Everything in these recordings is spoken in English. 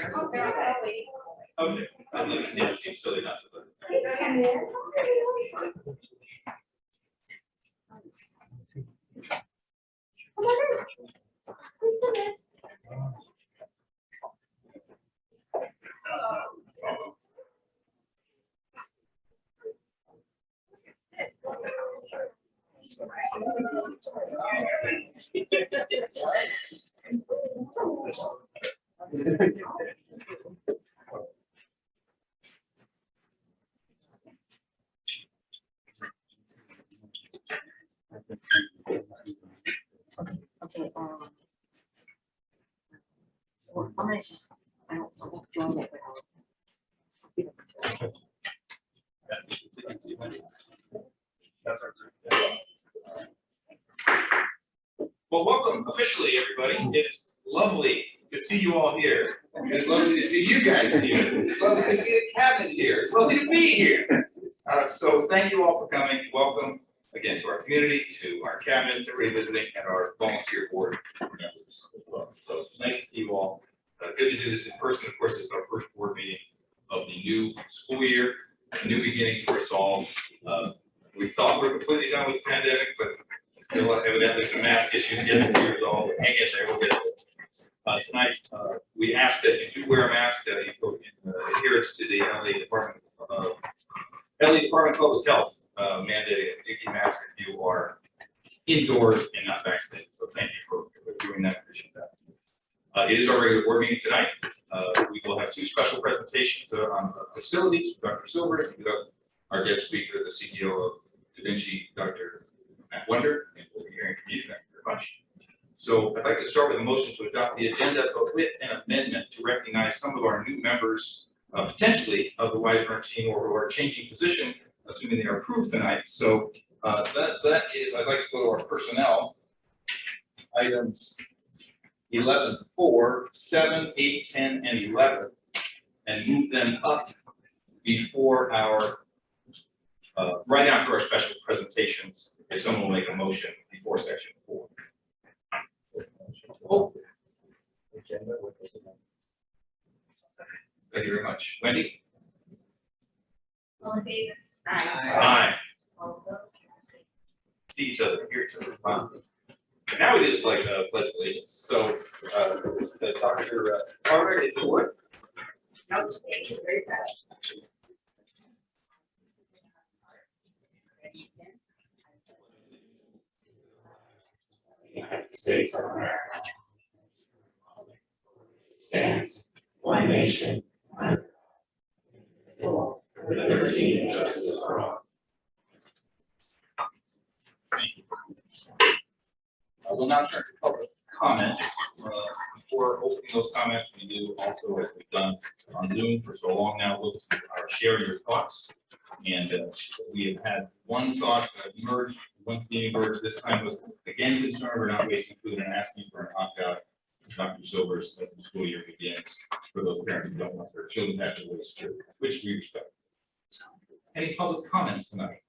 Okay, I'd understand. It seems silly not to vote. Okay, well, I'm gonna just, I won't join it, but That's our group. Well, welcome officially, everybody. It is lovely to see you all here. It's lovely to see you guys here. It's lovely to see the cabinet here. It's lovely to be here. So thank you all for coming. Welcome again to our community, to our cabinet, to everybody visiting, and our volunteer board members as well. So it's nice to see you all. Good to do this in person. Of course, it's our first board meeting of the new school year, a new beginning for us all. We thought we were completely done with the pandemic, but still evidently some mask issues yet to be resolved. Hang in there, we'll get it. Tonight, we ask that you do wear a mask, you go in adherence to the LA Department of Public Health mandating a sticky mask if you are indoors and not vaccinated. So thank you for doing that. Appreciate that. It is our regular board meeting tonight. We will have two special presentations on facilities. Dr. Silver, our guest speaker, the CEO of Da Vinci, Dr. Matt Wonder, and we'll be hearing from you. Thank you very much. So I'd like to start with a motion to adopt the agenda, but with an amendment to recognize some of our new members, potentially of the Weisberg team, or who are changing position, assuming they are approved tonight. So that is, I'd like to go to our personnel items 11, 4, 7, 8, 10, and 11, and move them up before our right after our special presentations. If someone will make a motion before section 4. Oh. Thank you very much. Wendy? all in favor? Aye. All opposed? See each other, hear each other. Wow. Now we did like pledge allegiance. So, Dr. Carter, if you would. Very fast. United States of America stands one nation under God, with liberty and justice for all. I will now turn to public comments. Before opening those comments, we do also, as we've done on Zoom for so long now, look to share your thoughts. And we have had one thought emerge, one theme emerge. This time was again concerned we're not wasting food and asking for an opt-out. Dr. Silver's as the school year begins for those parents who don't want their children to have to waste food, which we respect. Any public comments tonight?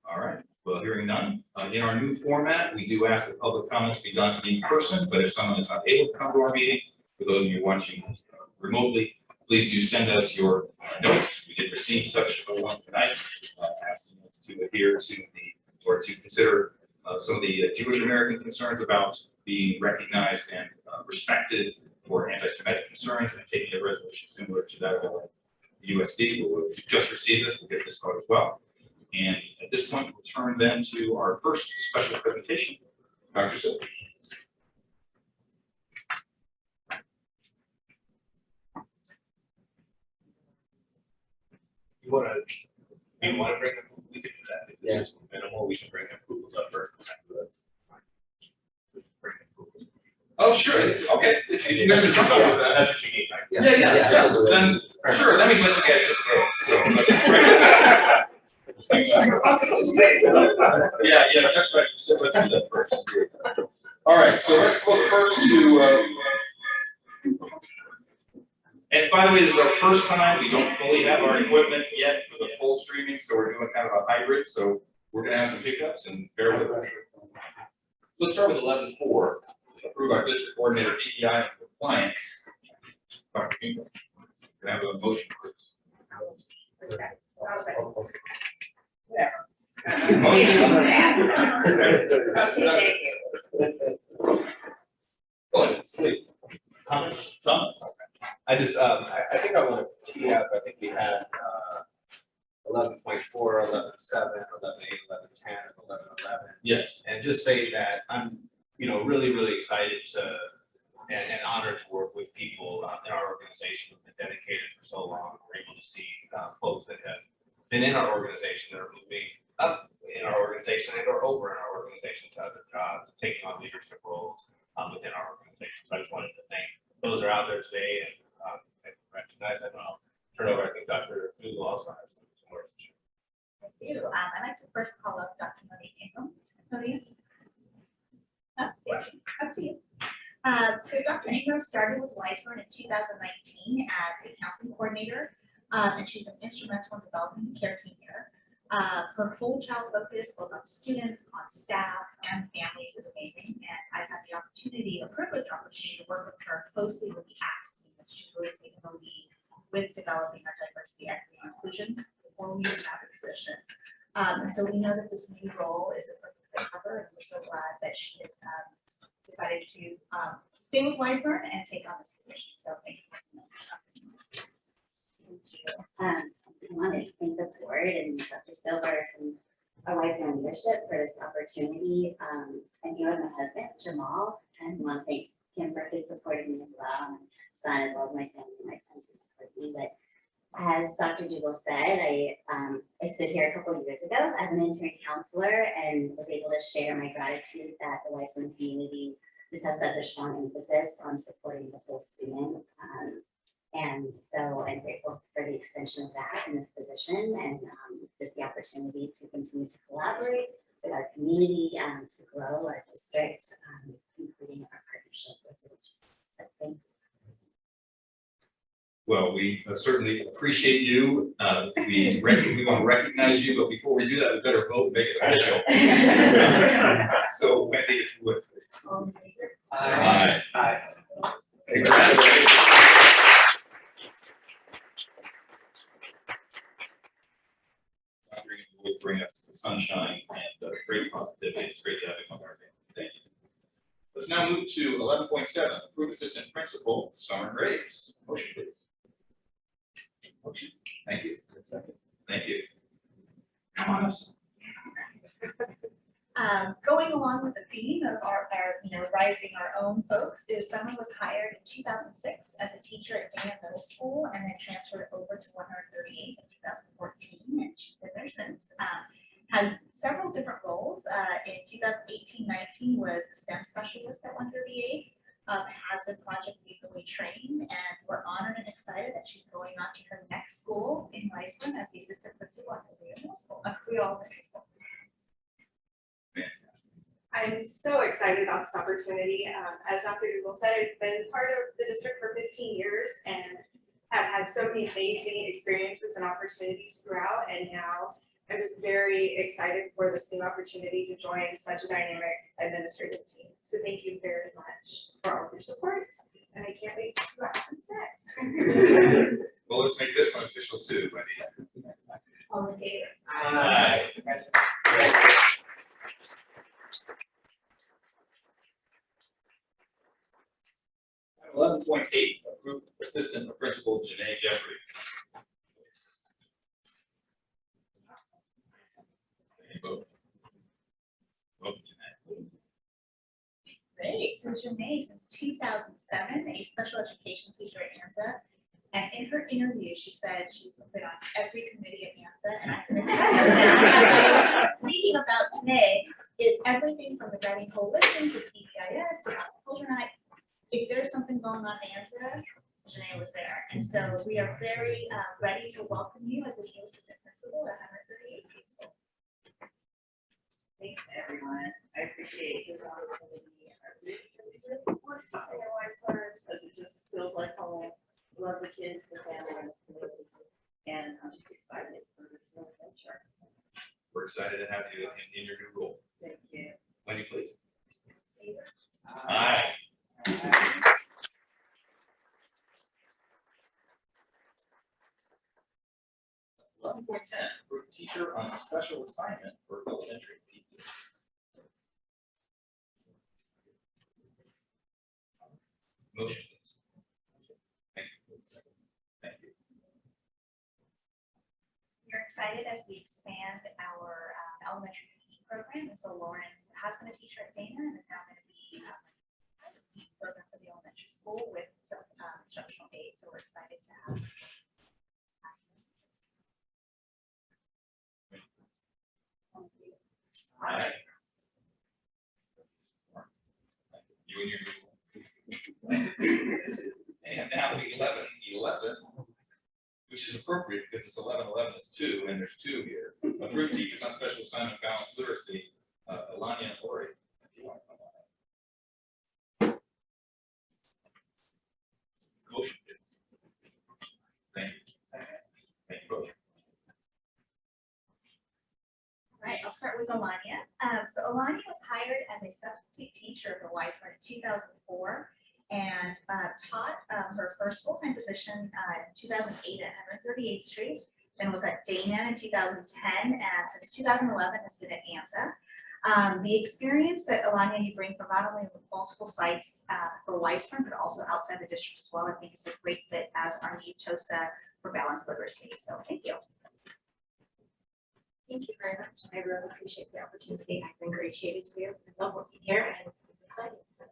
All right, well, hearing none. In our new format, we do ask that public comments be done in person, but if someone is not able to come to our meeting, for those of you watching remotely, please do send us your notes. We did receive such a one tonight, asking us to adhere to or to consider some of the Jewish American concerns about being recognized and respected for anti-Semitic concerns, and taking a resolution similar to that of the USD. We'll just receive this, we'll get this card as well. And at this point, we'll turn then to our first special presentation. Dr. Silver. You want to bring them? We can do that. If it's just minimal, we can bring approvals up for. Oh, sure. Okay. If you guys are comfortable with that. That's what you need, right? Yeah. Then sure. Let me let you guys get the vote. So yeah. That's right. So let's do that first. All right. So let's look first to. And by the way, this is our first time. We don't fully have our equipment yet for the full streaming, so we're doing kind of a hybrid. So we're going to have some hiccups and bear with us. Let's start with 11.4. approve our district coordinator DEI and compliance. Dr. Ingram, can I have a motion, please? Comments, thoughts? I just, I think I want to tee up, I think we had, 11.4, 11.7, 11.8, 11.10, 11.11. Yes. And just say that I'm, really excited to, and honored to work with people in our organization who've been dedicated for so long. We're able to see folks that have been in our organization that are moving up in our organization and or over in our organization to other jobs, taking on leadership roles within our organization. So I just wanted to thank those who are out there today and recognize that. I'll turn over, I think Dr. Google also has some words to share. I do. I'd like to first call up Dr. Monique Ingram to the podium. Up to you. So Dr. Ingram started with Weisburn in 2019 as a counseling coordinator, and she's been instrumental in developing the care team here. Her whole child focus, both on students, on staff, and families, is amazing. And I've had the opportunity, a privileged opportunity, to work with her closely with the ACTS team, as she's really taken the lead with developing our diversity, equity, and inclusion before we have a position. And so we know that this new role is a perfect fit for her, and we're so glad that she has decided to stay with Weisburn and take on this position. So thank you so much. Thank you. I wanted to thank the board and Dr. Silvers and our Weisburn leadership for this opportunity. And here with my husband, Jamal, and I want to thank him for his support of me as well, and my son, as well as my family and my friends who support me. But as Dr. Dugal said, I stood here a couple of years ago as an intern counselor and was able to share my gratitude that the Weisburn community just has such a strong emphasis on supporting the whole student. And so I'm grateful for the extension of that in this position and just the opportunity to continue to collaborate with our community to grow our district, including our partnership with the so thank you. Well, we certainly appreciate you. We want to recognize you, but before we do that, we better vote and make it official. So Wendy, if you would. Aye. Aye. Congratulations. Would bring us the sunshine and great positivity. It's great to have you on our team. Thank you. Let's now move to 11.7, approve assistant principal summer grades. Motion, please. Motion. Thank you. Second. Thank you. Come on up. Going along with the theme of our rising our own folks, is someone was hired in 2006 as a teacher at Dana Middle School and then transferred over to 138 in 2014, and she's been there since. Has several different roles. In 2018-19 was the STEM specialist at 138. Has been project legally trained, and we're honored and excited that she's going on to her next school in Weisburn as the assistant principal at Korea Middle School, Korea Elementary School. I'm so excited about this opportunity. As Dr. Google said, I've been part of the district for 15 years and have had so many amazing experiences and opportunities throughout. And now I'm just very excited for this new opportunity to join such a dynamic administrative team. So thank you very much for all of your support. And I can't wait to see what happens next. Well, let's make this one official too, Wendy. All in favor? Aye. 11.8, approve assistant principal Janae Jeffrey. Vote. Vote, Janae. Great. So Janae, since 2007, a special education teacher at ANZA. And in her interview, she said she's been on every committee at ANZA, and I can attest to that. Thinking about Janae is everything from the Writing Coalition to PBIS to Culture Night. If there's something going on in ANZA, Janae was there. And so we are very ready to welcome you as the new assistant principal at 138 School. Thanks, everyone. I appreciate this opportunity. I really want to say how I started because it just feels like home. Love the kids, the family, and the community. And I'm just excited for this new adventure. We're excited to have you in your new role. Thank you. Wendy, please. Favor? Aye. teacher on special assignment for elementary teachers. Motion, please. Thank you. Thank you. We're excited as we expand our elementary PE program, and so Lauren has been a teacher at Dana and is now going to be program for the elementary school with some instructional aids, so we're excited to have. All right. You and your. And now 11, which is appropriate because it's 11, it's 2, and there's 2 here. Approved teachers on special assignment balanced literacy, Alanya and Lori. If you want to come on up. Motion. Thank you. Thank you both. All right, I'll start with Alanya. So Alanya was hired as a substitute teacher for Weisler in 2004 and taught her first full-time position in 2008 at 138th Street, then was at Dana in 2010, and since 2011 has been at ANSA. The experience that Alanya you bring from not only multiple sites for Weisler, but also outside the district as well, I think is a great fit as our new TOSA for balanced literacy. So thank you. Thank you very much. I really appreciate the opportunity. I've been ingratiated to you. I love working here and I'm excited. So,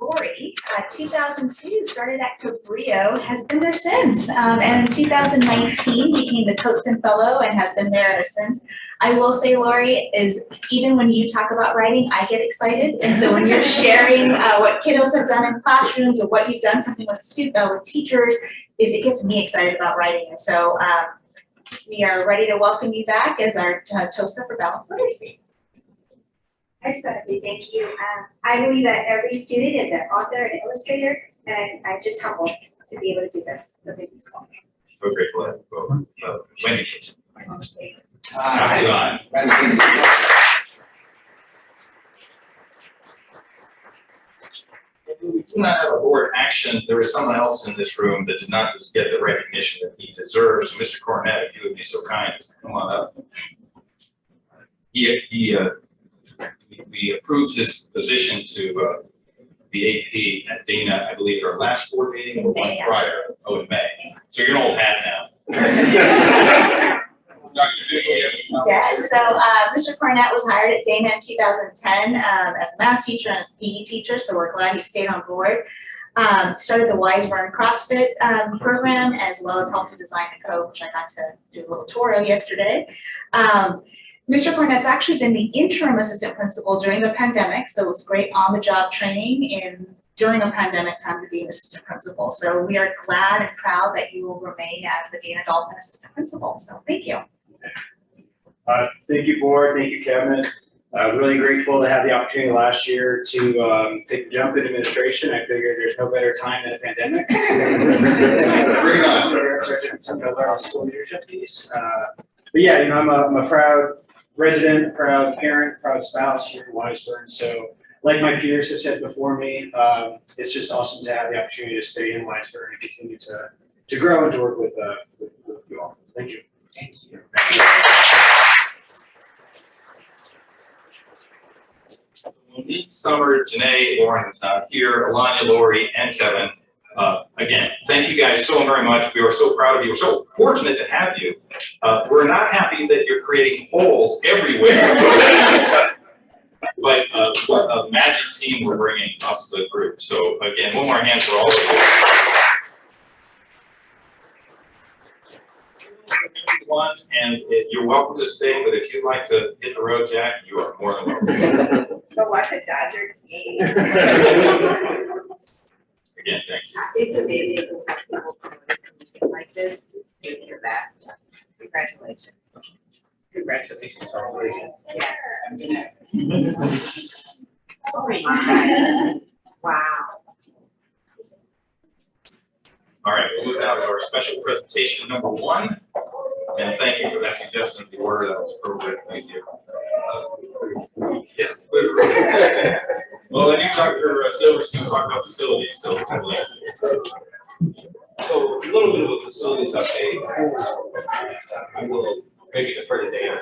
Lori, 2002, started at Cabrillo, has been there since, and in 2019 became the Coatson Fellow and has been there ever since. I will say, Lori, is even when you talk about writing, I get excited, and so when you're sharing what kiddos have done in classrooms or what you've done, something with teachers, it gets me excited about writing, and so we are ready to welcome you back as our TOSA for balanced literacy. Hi, Stephanie, thank you. I believe that every student is an author and illustrator, and I'm just humbled to be able to do this. So thank you so much. So grateful to have you both. Wendy, please. Hi. We do not have a board action. There is someone else in this room that did not just get the recognition that he deserves. So Mr. Cornett, if you would be so kind as to come on up. We approved his position to the AP at Dana, I believe, our last board meeting or one prior. Oh, in May. So you're an old hat now. Dr. Fisher, you have any comments? Yes, so Mr. Cornett was hired at Dana in 2010 as a math teacher and as a PE teacher, so we're glad he stayed on board. Started the Weisler CrossFit program, as well as helped to design the code, which I got to do a little tour of yesterday. Mr. Cornett's actually been the interim assistant principal during the pandemic, so it was great on-the-job training during a pandemic time to be an assistant principal. So we are glad and proud that you will remain as the Dana Dolphin assistant principal. So thank you. Thank you, board. Thank you, Kevin. Really grateful to have the opportunity last year to take the jump in administration. I figured there's no better time than a pandemic. Bring it on. Something to learn school leadership piece. But yeah, I'm a proud resident, proud parent, proud spouse here in Weisler. So like my peers have said before me, it's just awesome to have the opportunity to stay in Weisler and continue to grow and to work with you all. Thank you. Thank you. Monique, Summer, Janae, Lauren is not here, Alanya, Lori, and Kevin. Again, thank you guys so very much. We are so proud of you. We're so fortunate to have you. We're not happy that you're creating holes everywhere. But what a magic team we're bringing up to the group. So again, one more hand for all of you. And you're welcome to stay, but if you'd like to hit the road, Jack, you are more than welcome. Go watch a Dodger game. Again, thank you. It's amazing to have people promoted from something like this. You're your best. Congratulations. Congratulations. Yeah. Oh my God. Wow. All right, we'll move now to our special presentation number 1. And thank you for that suggestion of the order. That was appropriate. Thank you. Yeah. Well, then you, Dr. Silver's going to talk about facilities. So, So a little bit of a facilities update. I will maybe defer to Dave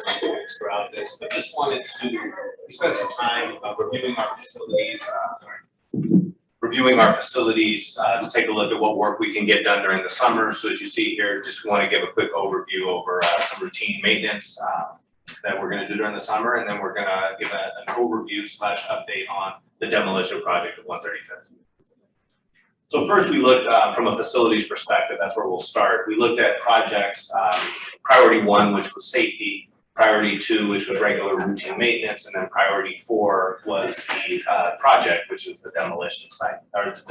throughout this, but just wanted to, we spent some time reviewing our facilities, to take a look at what work we can get done during the summer. So as you see here, just want to give a quick overview over some routine maintenance that we're going to do during the summer, and then we're going to give an overview / update on the demolition project of 135th. So first we looked from a facilities perspective, that's where we'll start. We looked at projects, priority 1, which was safety, priority 2, which was regular routine maintenance, and then priority 4 was the project, which is the demolition site, or the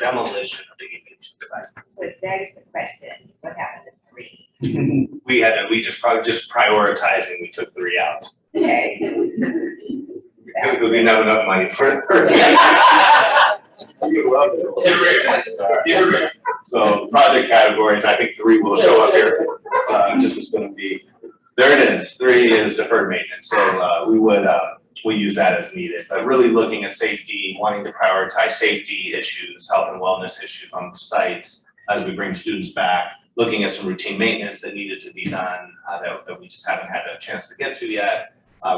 demolition of the aviation site. So it begs the question, what happened to 3? We just prioritizing, we took 3 out. Okay. Because we didn't have enough money for So project categories, I think 3 will show up here. Just is going to be, there it is. 3 is deferred maintenance. So we'll use that as needed. But really looking at safety, wanting to prioritize safety issues, health and wellness issues on the sites as we bring students back. Looking at some routine maintenance that needed to be done that we just haven't had a chance to get to yet.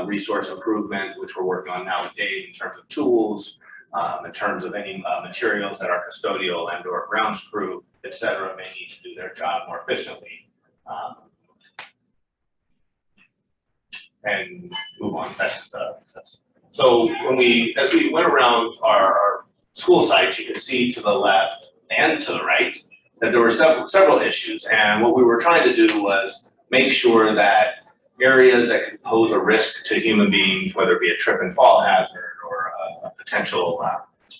Resource improvement, which we're working on now with Dave in terms of tools. In terms of any materials that our custodial and or grounds crew, et cetera, may need to do their job more efficiently. And move on, that's just so as we went around our school sites, you can see to the left and to the right that there were several issues. And what we were trying to do was make sure that areas that could pose a risk to human beings, whether it be a trip and fall hazard or a potential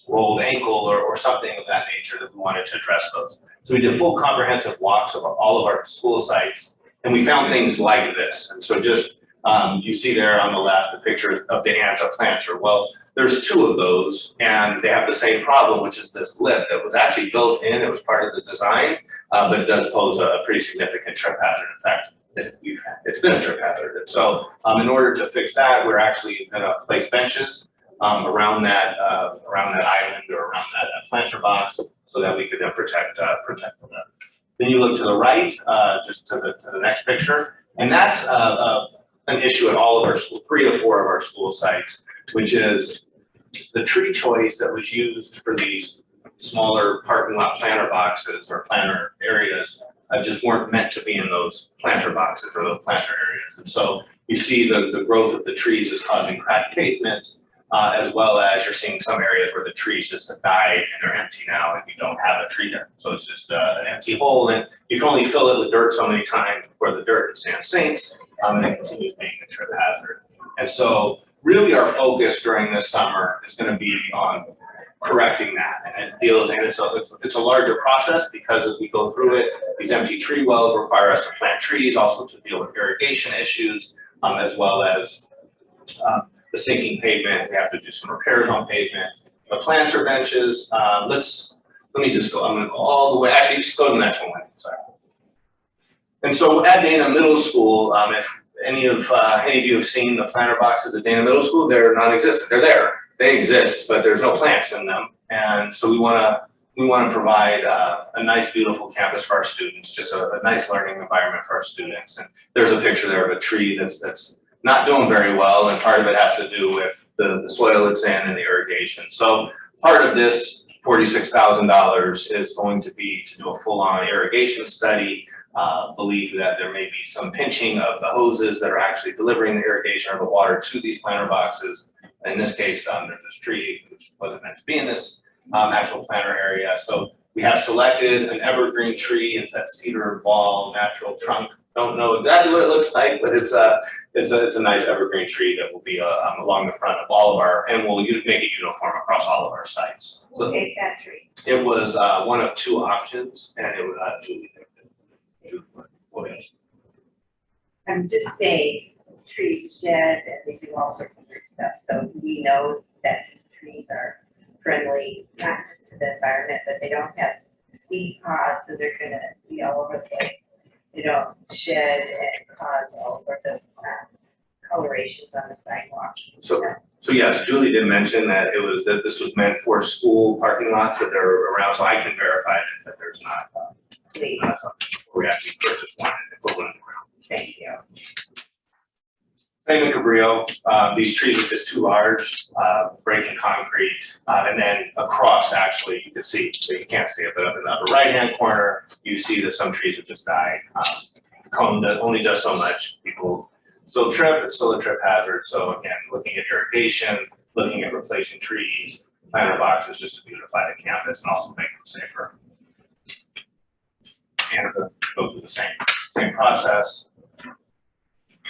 rolled ankle or something of that nature, that we wanted to address those. So we did full comprehensive walks of all of our school sites, and we found things like this. And so just, you see there on the left, the picture of the Anta planter. Well, there's 2 of those, and they have the same problem, which is this lip that was actually built in. It was part of the design, but it does pose a pretty significant trip hazard. In fact, it's been a trip hazard. And so in order to fix that, we're actually going to place benches around that island or around that planter box so that we could then protect the lip. Then you look to the right, just to the next picture, and that's an issue at all of our 3 or 4 of our school sites, which is the tree choice that was used for these smaller parking lot planter boxes or planter areas just weren't meant to be in those planter boxes or those planter areas. And so you see the growth of the trees is causing cracked pavement, as well as you're seeing some areas where the trees just have died and they're empty now and you don't have a tree there. So it's just an empty hole, and you can only fill it with dirt so many times before the dirt and sand sinks, and it continues being a trip hazard. And so really our focus during this summer is going to be on correcting that, and it deals, and it's a larger process because as we go through it, these empty tree wells require us to plant trees, also to deal with irrigation issues, as well as the sinking pavement. We have to do some repairs on pavement. The planter benches, let me just go, I'm going to go all the way, actually just go to the next one, sorry. And so at Dana Middle School, if any of you have seen the planter boxes at Dana Middle School, they're non-existent. They're there. They exist, but there's no plants in them. And so we want to provide a nice, beautiful campus for our students, just a nice learning environment for our students. And there's a picture there of a tree that's not doing very well, and part of it has to do with the soil it's in and the irrigation. So part of this $46,000 is going to be to do a full-on irrigation study. Believe that there may be some pinching of the hoses that are actually delivering the irrigation or the water to these planter boxes. In this case, there's this tree which wasn't meant to be in this actual planter area. So we have selected an evergreen tree. It's that cedar ball natural trunk. Don't know exactly what it looks like, but it's a nice evergreen tree that will be along the front of all of our, and we'll make it uniform across all of our sites. So Take that tree. it was one of 2 options, and it was Julie. Just say trees shed and they do all sorts of weird stuff, so we know that trees are friendly, not just to the environment, but they don't have seed pods, so they're gonna be all over the place. They don't shed and cause all sorts of colorations on the sidewalk. So yes, Julie did mention that this was meant for school parking lots that they're around, so I can verify that is not, not something where we actually purchase one and put one in the ground. Thank you. Same in Cabrillo, these trees are just too large, breaking concrete, and then across actually, you can see, so you can't see it, but up in the upper right-hand corner, you see that some trees have just died. The cone that only does so much, people still trip, it's still a trip hazard, so again, looking at irrigation, looking at replacing trees, planter boxes just to beautify the campus and also make them safer. And go through the same process.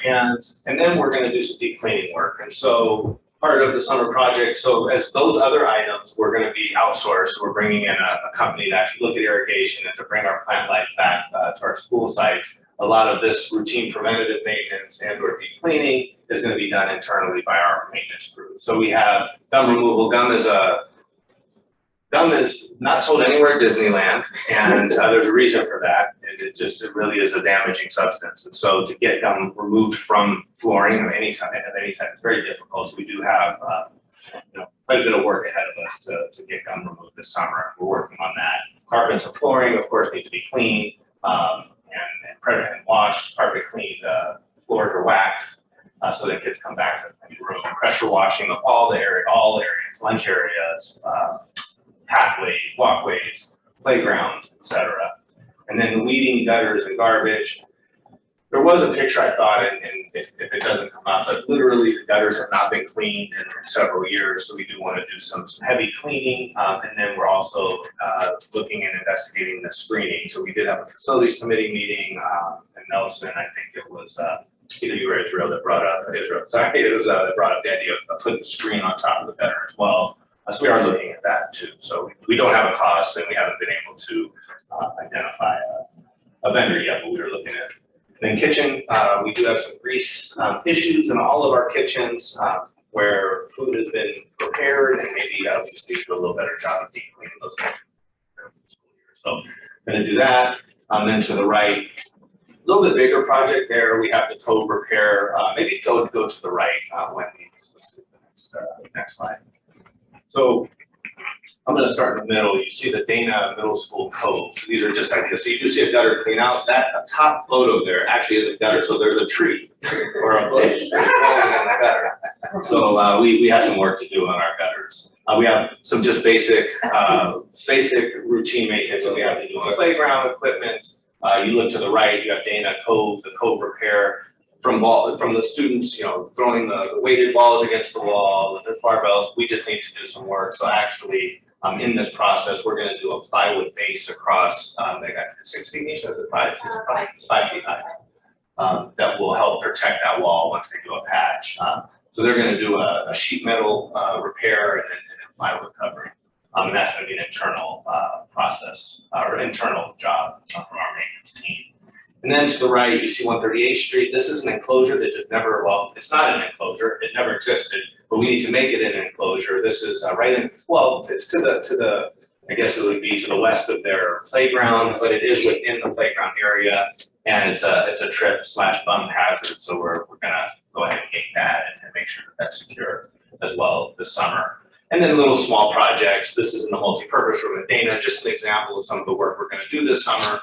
And then we're gonna do some deep cleaning work. And so part of the summer project, so as those other items, we're gonna be outsourced. We're bringing in a company to actually look at irrigation and to bring our plant life back to our school sites. A lot of this routine preventative maintenance and or deep cleaning is gonna be done internally by our maintenance crew. So we have gum removal. Gum is not sold anywhere at Disneyland, and there's a reason for that. It really is a damaging substance. And so to get gum removed from flooring of any type, it's very difficult. So we do have quite a bit of work ahead of us to get gum removed this summer. We're working on that. Carpets and flooring, of course, need to be cleaned and washed. Carpet cleaned, floors are waxed. So that kids come back to the room. Pressure washing of all areas, lunch areas, pathways, walkways, playgrounds, etc. And then weeding, gutters, and garbage. There was a picture I thought, and if it doesn't come up, but literally the gutters have not been cleaned in several years, so we do want to do some heavy cleaning. And then we're also looking and investigating the screening. So we did have a facilities committee meeting in Nelson. I think it was either you or Israel that brought up that brought up the idea of putting the screen on top of the gutter as well. So we are looking at that too. So we don't have a cost and we haven't been able to identify a vendor yet, but we are looking at it. And then kitchen, we do have some grease issues in all of our kitchens where food has been prepared, and maybe we just need to do a little better job of deep cleaning those kitchens. So I'm going to do that. Then to the right, a little bit bigger project there. We have the cove repair. Maybe go to the right when the next slide. So I'm going to start in the middle. You see the Dana Middle School cove. These are just ideas. So you do see a gutter clean out. That top photo there actually is a gutter. So there's a tree or a bush that's growing in the gutter. So we have some work to do on our gutters. We have some just basic routine maintenance that we have to do on the playground equipment. You look to the right, you have Dana Cove, the cove repair. From the students, throwing the weighted balls against the wall, the barbells, we just need to do some work. So actually, in this process, we're going to do a plywood base across, they got 6 feet each, or 5 feet? 5 feet high. That will help protect that wall once they do a patch. So they're going to do a sheet metal repair and then plywood covering. And that's going to be an internal process or internal job from our maintenance team. And then to the right, you see 138th Street. This is an enclosure that just never, well, it's not an enclosure. It never existed, but we need to make it an enclosure. This is right in, well, it's to the, I guess it would be to the west of their playground, but it is within the playground area. And it's a trip/bump hazard. So we're gonna go ahead and gate that and make sure that that's secure as well this summer. And then little small projects. This is in the multi-purpose room at Dana, just an example of some of the work we're gonna do this summer.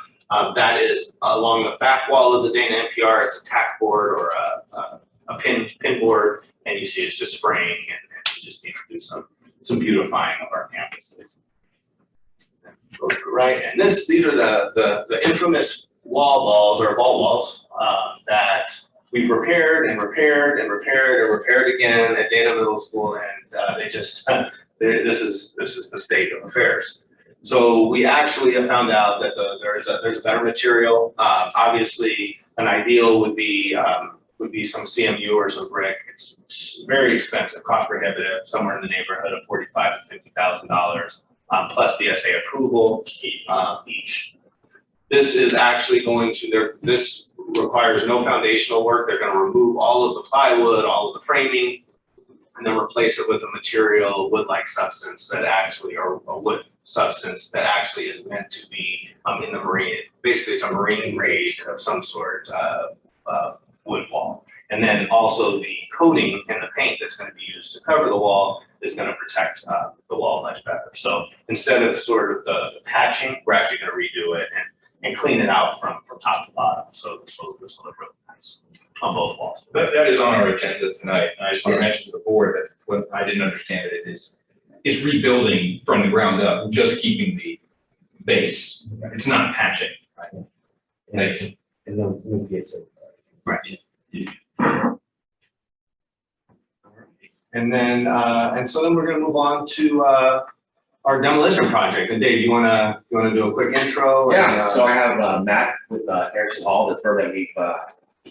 That is along the back wall of the Dana NPR. It's a tack board or a pin board, and you see it's just spraying, and we just need to do some beautifying of our campuses. Right, and these are the infamous wall balls or ball walls that we've repaired and repaired and repaired and repaired again at Dana Middle School, and they just this is the state of affairs. So we actually have found out that there's a better material. Obviously, an ideal would be some CMU or some brick. It's very expensive, cost prohibitive, somewhere in the neighborhood of $45,000 to $50,000 plus the SA approval each. This is actually going to this requires no foundational work. They're going to remove all of the plywood, all of the framing, and then replace it with a material, wood-like substance that actually, or a wood substance that actually is meant to be in the marine. Basically, it's a marine grade of some sort wood wall. And then also the coating and the paint that's gonna be used to cover the wall is gonna protect the wall much better. So instead of sort of the patching, we're actually gonna redo it and clean it out from top to bottom. So this will look really nice on both walls. That is on our agenda tonight, and I just want to mention to the board that what I didn't understand it is rebuilding from the ground up, just keeping the base. It's not patching. Thank you. And then we'll get some. Right. And then, and so then we're gonna move on to, our demolition project. And Dave, you wanna do a quick intro? Yeah, so I have Matt with Erickson Hall, the firm that we've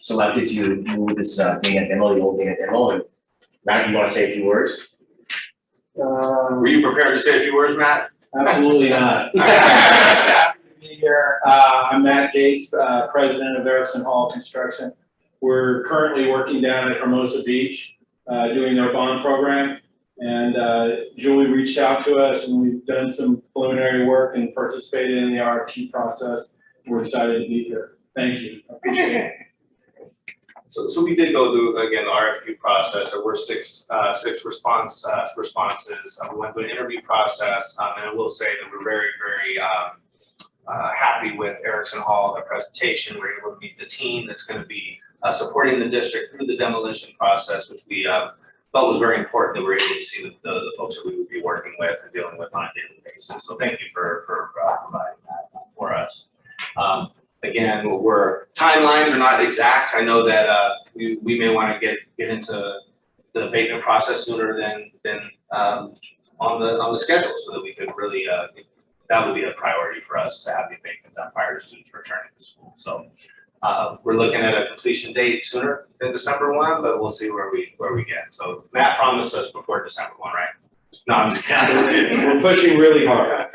selected to move this being a demo, the old being a demo. And Matt, you wanna say a few words? Were you prepared to say a few words, Matt? Absolutely not. Happy to be here. I'm Matt Gates, president of Erickson Hall Construction. We're currently working down at Hermosa Beach, doing their bond program. And Julie reached out to us and we've done some preliminary work and participated in the RFQ process. We're excited to be here. Thank you. I appreciate it. So we did go through, again, the RFQ process. There were six responses. We went through an interview process, and I will say that we're very, very happy with Erickson Hall, their presentation. We're able to meet the team that's going to be supporting the district through the demolition process, which we felt was very important that we're able to see the folks that we would be working with and dealing with on a daily basis. So thank you for providing that for us. Again, timelines are not exact. I know that we may want to get into the abatement process sooner than on the schedule, so that we could really that would be a priority for us to have the abatement done prior to students returning to school. So we're looking at a completion date sooner than December 1, but we'll see where we get. So Matt promised us before December 1, right? No, I'm just kidding. We're pushing really hard.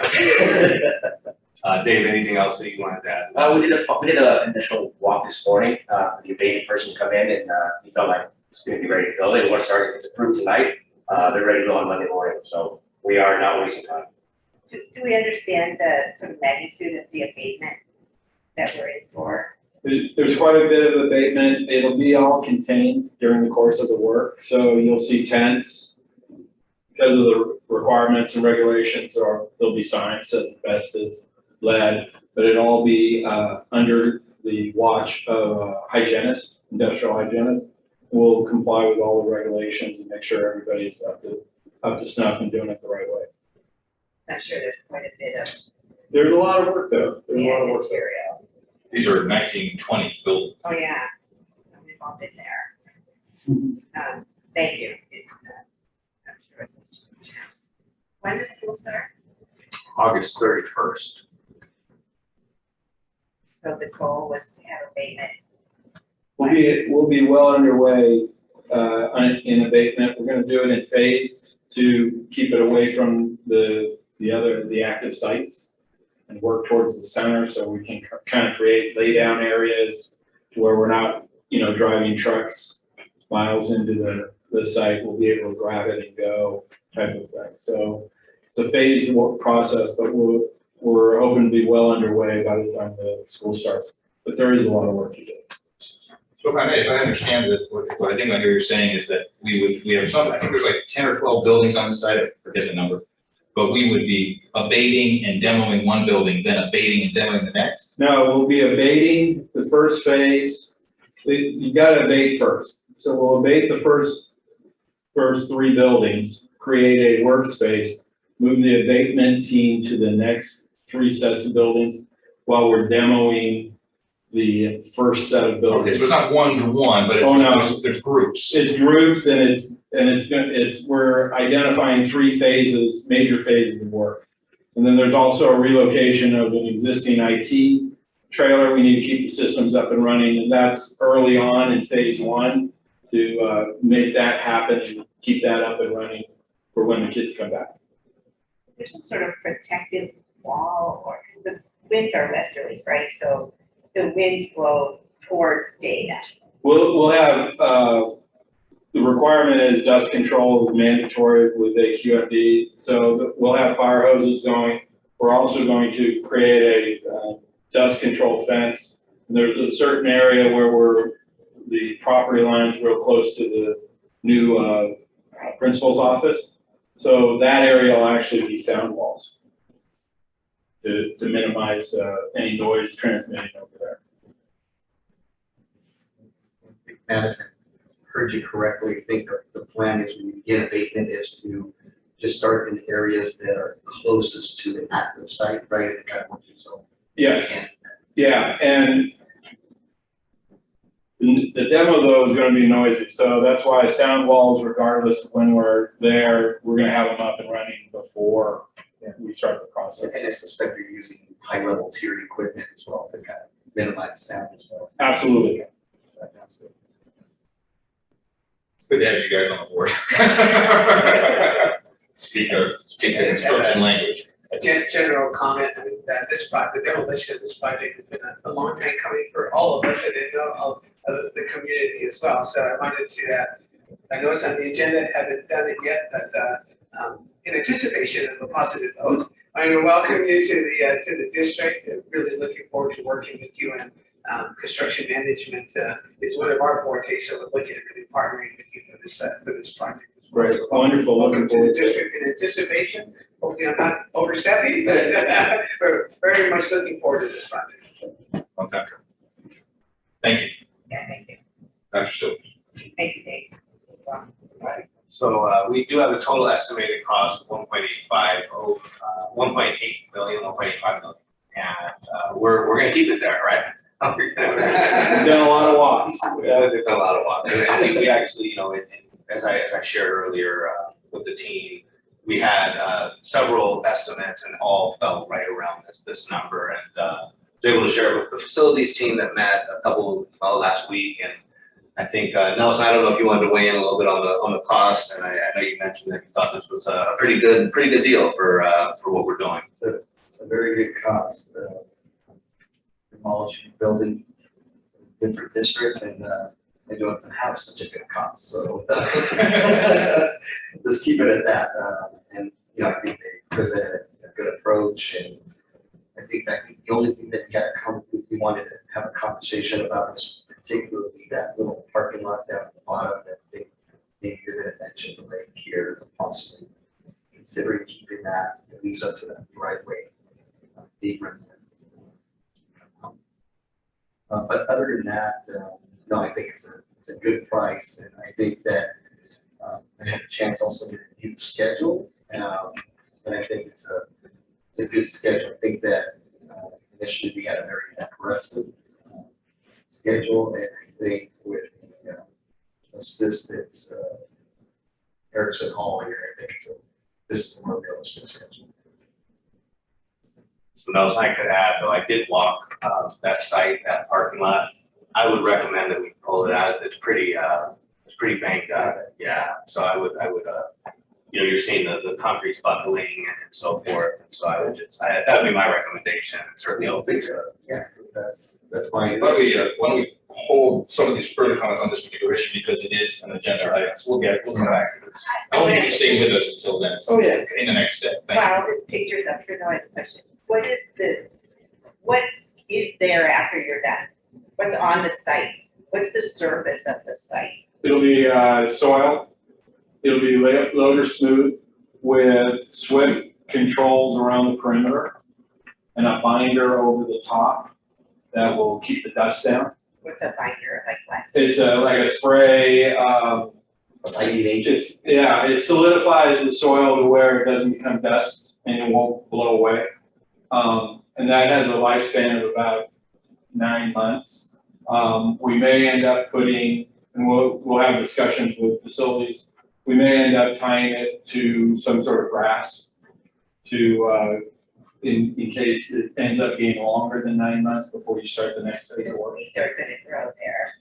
Dave, anything else that you wanted to add? We did an initial walk this morning, the abatement person to come in and he felt like it's gonna be ready to go. They want to start, it's approved tonight. They're ready to go on Monday morning, so we are not wasting time. Do we understand the sort of magnitude of the abatement that we're in for? There's quite a bit of abatement. It'll be all contained during the course of the work. So you'll see tents because of the requirements and regulations, or there'll be signs that asbestos, lead, but it'll all be under the watch of hygienists, industrial hygienists. We'll comply with all the regulations and make sure everybody's up to snuff and doing it the right way. I'm sure there's quite a bit of There's a lot of work though. There's a lot of work there. material. These are 1920s built. Oh, yeah, we've all been there. Thank you. I'm sure it's. When does school start? August 31st. So the goal was to have abatement. We'll be well underway in abatement. We're gonna do it in phase to keep it away from the active sites and work towards the center so we can kind of create lay down areas to where we're not, driving trucks miles into the site. We'll be able to grab it and go type of thing. So it's a phased work process, but we're hoping to be well underway by the time the school starts. But there is a lot of work to do. So if I understand that, what I think I hear you're saying is that we have I think there's like 10 or 12 buildings on the site, I forget the number. But we would be abating and demoing one building, then abating and demoing the next? No, we'll be abating the first phase. You gotta abate first. So we'll abate the first 3 buildings, create a workspace, move the abatement team to the next 3 sets of buildings while we're demoing the first set of Okay, buildings. so it's not one-to-one, but Oh, no. there's groups. It's groups and we're identifying 3 phases, major phases of work. And then there's also a relocation of an existing IT trailer. We need to keep the systems up and running, and that's early on in phase 1 to make that happen and keep that up and running for when the kids come back. Is there some sort of protective wall, or the winds are westerlies, right? So the winds blow towards data. We'll have, the requirement is dust control is mandatory with AQMD. So we'll have fire hoses going. We're also going to create a dust control fence. And there's a certain area where the property line's real close to the new, principal's office. So that area will actually be sound walls to minimize, any noise transmitting over there. Management heard you correctly, I think the plan is when you begin abatement is to just start in areas that are closest to the active site, right? So, Yes, yeah, and the demo though is gonna be noisy, so that's why sound walls, regardless of when we're there, we're gonna have them up and running before we start the process. and I suspect you're using high level tiered equipment as well to kind of minimize sound as well. Absolutely. Good to have you guys on the board. Speak the construction language. A general comment, I mean, that this project, the demolition of this project has been a long time coming for all of us and I know of the community as well. So I wanted to, I know it's on the agenda, haven't done it yet, but in anticipation of a positive vote, I want to welcome you to the district. And really looking forward to working with you, and construction management is one of our fortes, so we're looking at really partnering with you for this project. Great, wonderful, looking Welcome to forward the to it. district in anticipation. Hopefully I'm not overstepping, but we're very much looking forward to this project. Fantastic. Thank you. Yeah, thank you. Dr. Silver. Thank you, Dave, as well. So we do have a total estimated cost of 1.85 million, 1.85 million. And we're gonna keep it there, right? We've done a lot of walks. Yeah, we've done a lot of walks. And I think we actually, you know, as I shared earlier with the team, we had several estimates and all fell right around this number. And was able to share it with the facilities team that met a couple last week. And I think Nelson, I don't know if you wanted to weigh in a little bit on the cost. And I know you mentioned that you thought this was a pretty good deal for what we're doing. It's a very good cost. Demolishing a building in a different district, and they don't have such a good cost, so just keep it at that. And you know, I think they presented a good approach, and I think the only thing that we wanted to have a conversation about was particularly that little parking lot down at the bottom that maybe you're going to mention right here, possibly considering keeping that at least up to that driveway deeper. But other than that, no, I think it's a good price, and I think that I had a chance also to review the schedule, and I think it's a good schedule. I think that initially we had a very aggressive schedule, and I think with the assistance Erickson Hall here, I think this is a more realistic schedule. So Nelson, I could add, though, I did walk that site, that parking lot. I would recommend that we pull it out. It's pretty banged up. Yeah. So I would, you know, you're seeing the concrete's buckling and so forth. And so I would that would be my recommendation. Certainly open to. Yeah, that's fine. Why don't we hold some of these further comments on this particular issue because it is an agenda item, so we'll come back to this. I hope you can stay with us until then. Oh, yeah. In the next step. Thank you. Wow, this picture's up here, though, I have a question. What is there after you're done? What's on the site? What's the surface of the site? It'll be soil. It'll be loader smooth with SWIP controls around the perimeter and a binder over the top that will keep the dust down. What's a binder, like what? It's like a spray. Lighting agent. It solidifies the soil to where it doesn't become dust and it won't blow away. And that has a lifespan of about 9 months. We may end up putting, and we'll have discussions with facilities, we may end up tying it to some sort of grass to, in case it ends up being longer than 9 months before you start the next phase of Because work. weeds are gonna grow there.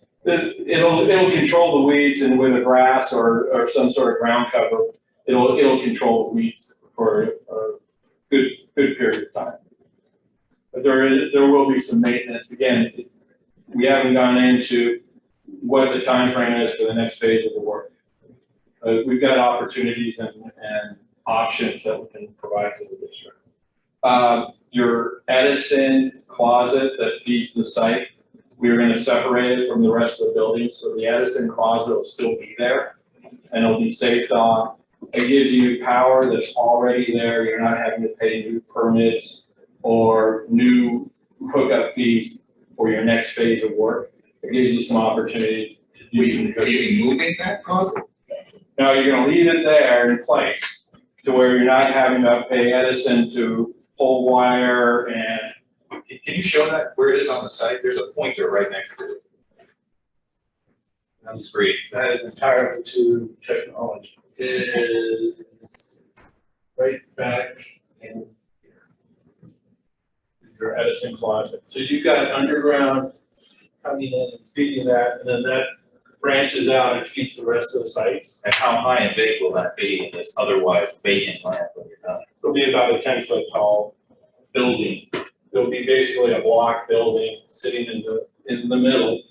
It'll control the weeds, and with a grass or some sort of ground cover, it'll control the weeds for a good period of time. But there will be some maintenance. Again, we haven't gone into what the time frame is for the next phase of the work. We've got opportunities and options that we can provide to the district. Your Edison closet that feeds the site, We are gonna separate it from the rest of the building, so the Edison closet will still be there, and it'll be safed off. It gives you power that's already there, you're not having to pay new permits or new hookup fees for your next phase of work. It gives you some opportunity to do some Are you moving that closet? Now, you're gonna leave it there in place to where you're not having to pay Edison to pull wire and. Can you show that where it is on the site? There's a pointer right next to it. On the screen. That is entirely to technology. It is right back in your Edison closet. So you've got underground coming in and feeding that, and then that branches out and feeds the rest of the sites. And how high and big will that be in this otherwise vacant land when you're done? It'll be about a 10-foot tall building. It'll be basically a block building sitting in the middle.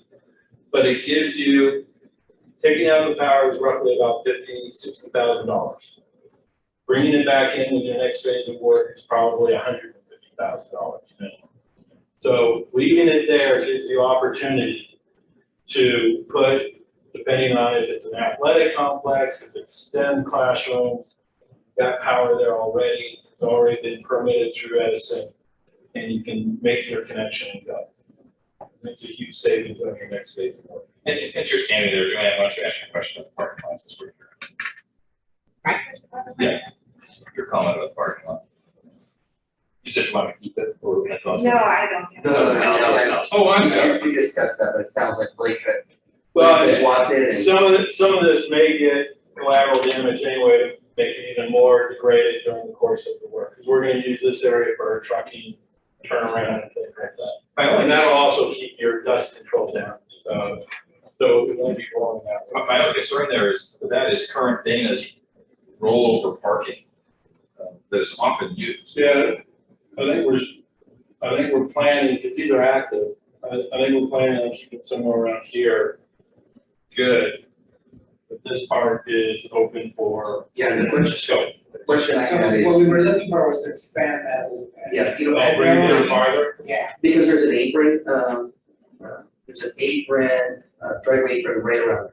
But it gives you, taking out the power is roughly about $50,000-$60,000. Bringing it back in with your next phase of work is probably $150,000 minimum. So leaving it there gives you opportunity to put, depending on if it's an athletic complex, if it's STEM classrooms, got power there already, it's already been permitted through Edison, and you can make your connection and go. It's a huge savings on your next phase of work. And it's interesting, I mean, they're doing, I want you to ask you a question about the parking classes. Yeah, your comment about the parking lot. You said you want to keep it, or I thought. No, I don't. No. Oh, I'm sorry. We discussed that, but it sounds like Blake could. Well, Just walked in and. some of this may get collateral damage anyway to make it even more degraded during the course of the work. Because we're gonna use this area for our trucking, turnaround and things like that. And that'll also keep your dust control down. So it won't be blowing out. My only concern there is that is current Dana's rollover parking that is often used. Yeah, I think we're planning, because these are active, I think we're planning on keeping somewhere around here. Good. But this part is open for. Yeah, the question I had What we is, were looking for was to expand that. yeah, you know, I'll bring it in farther. Yeah. because there's an apron, driveway apron right around.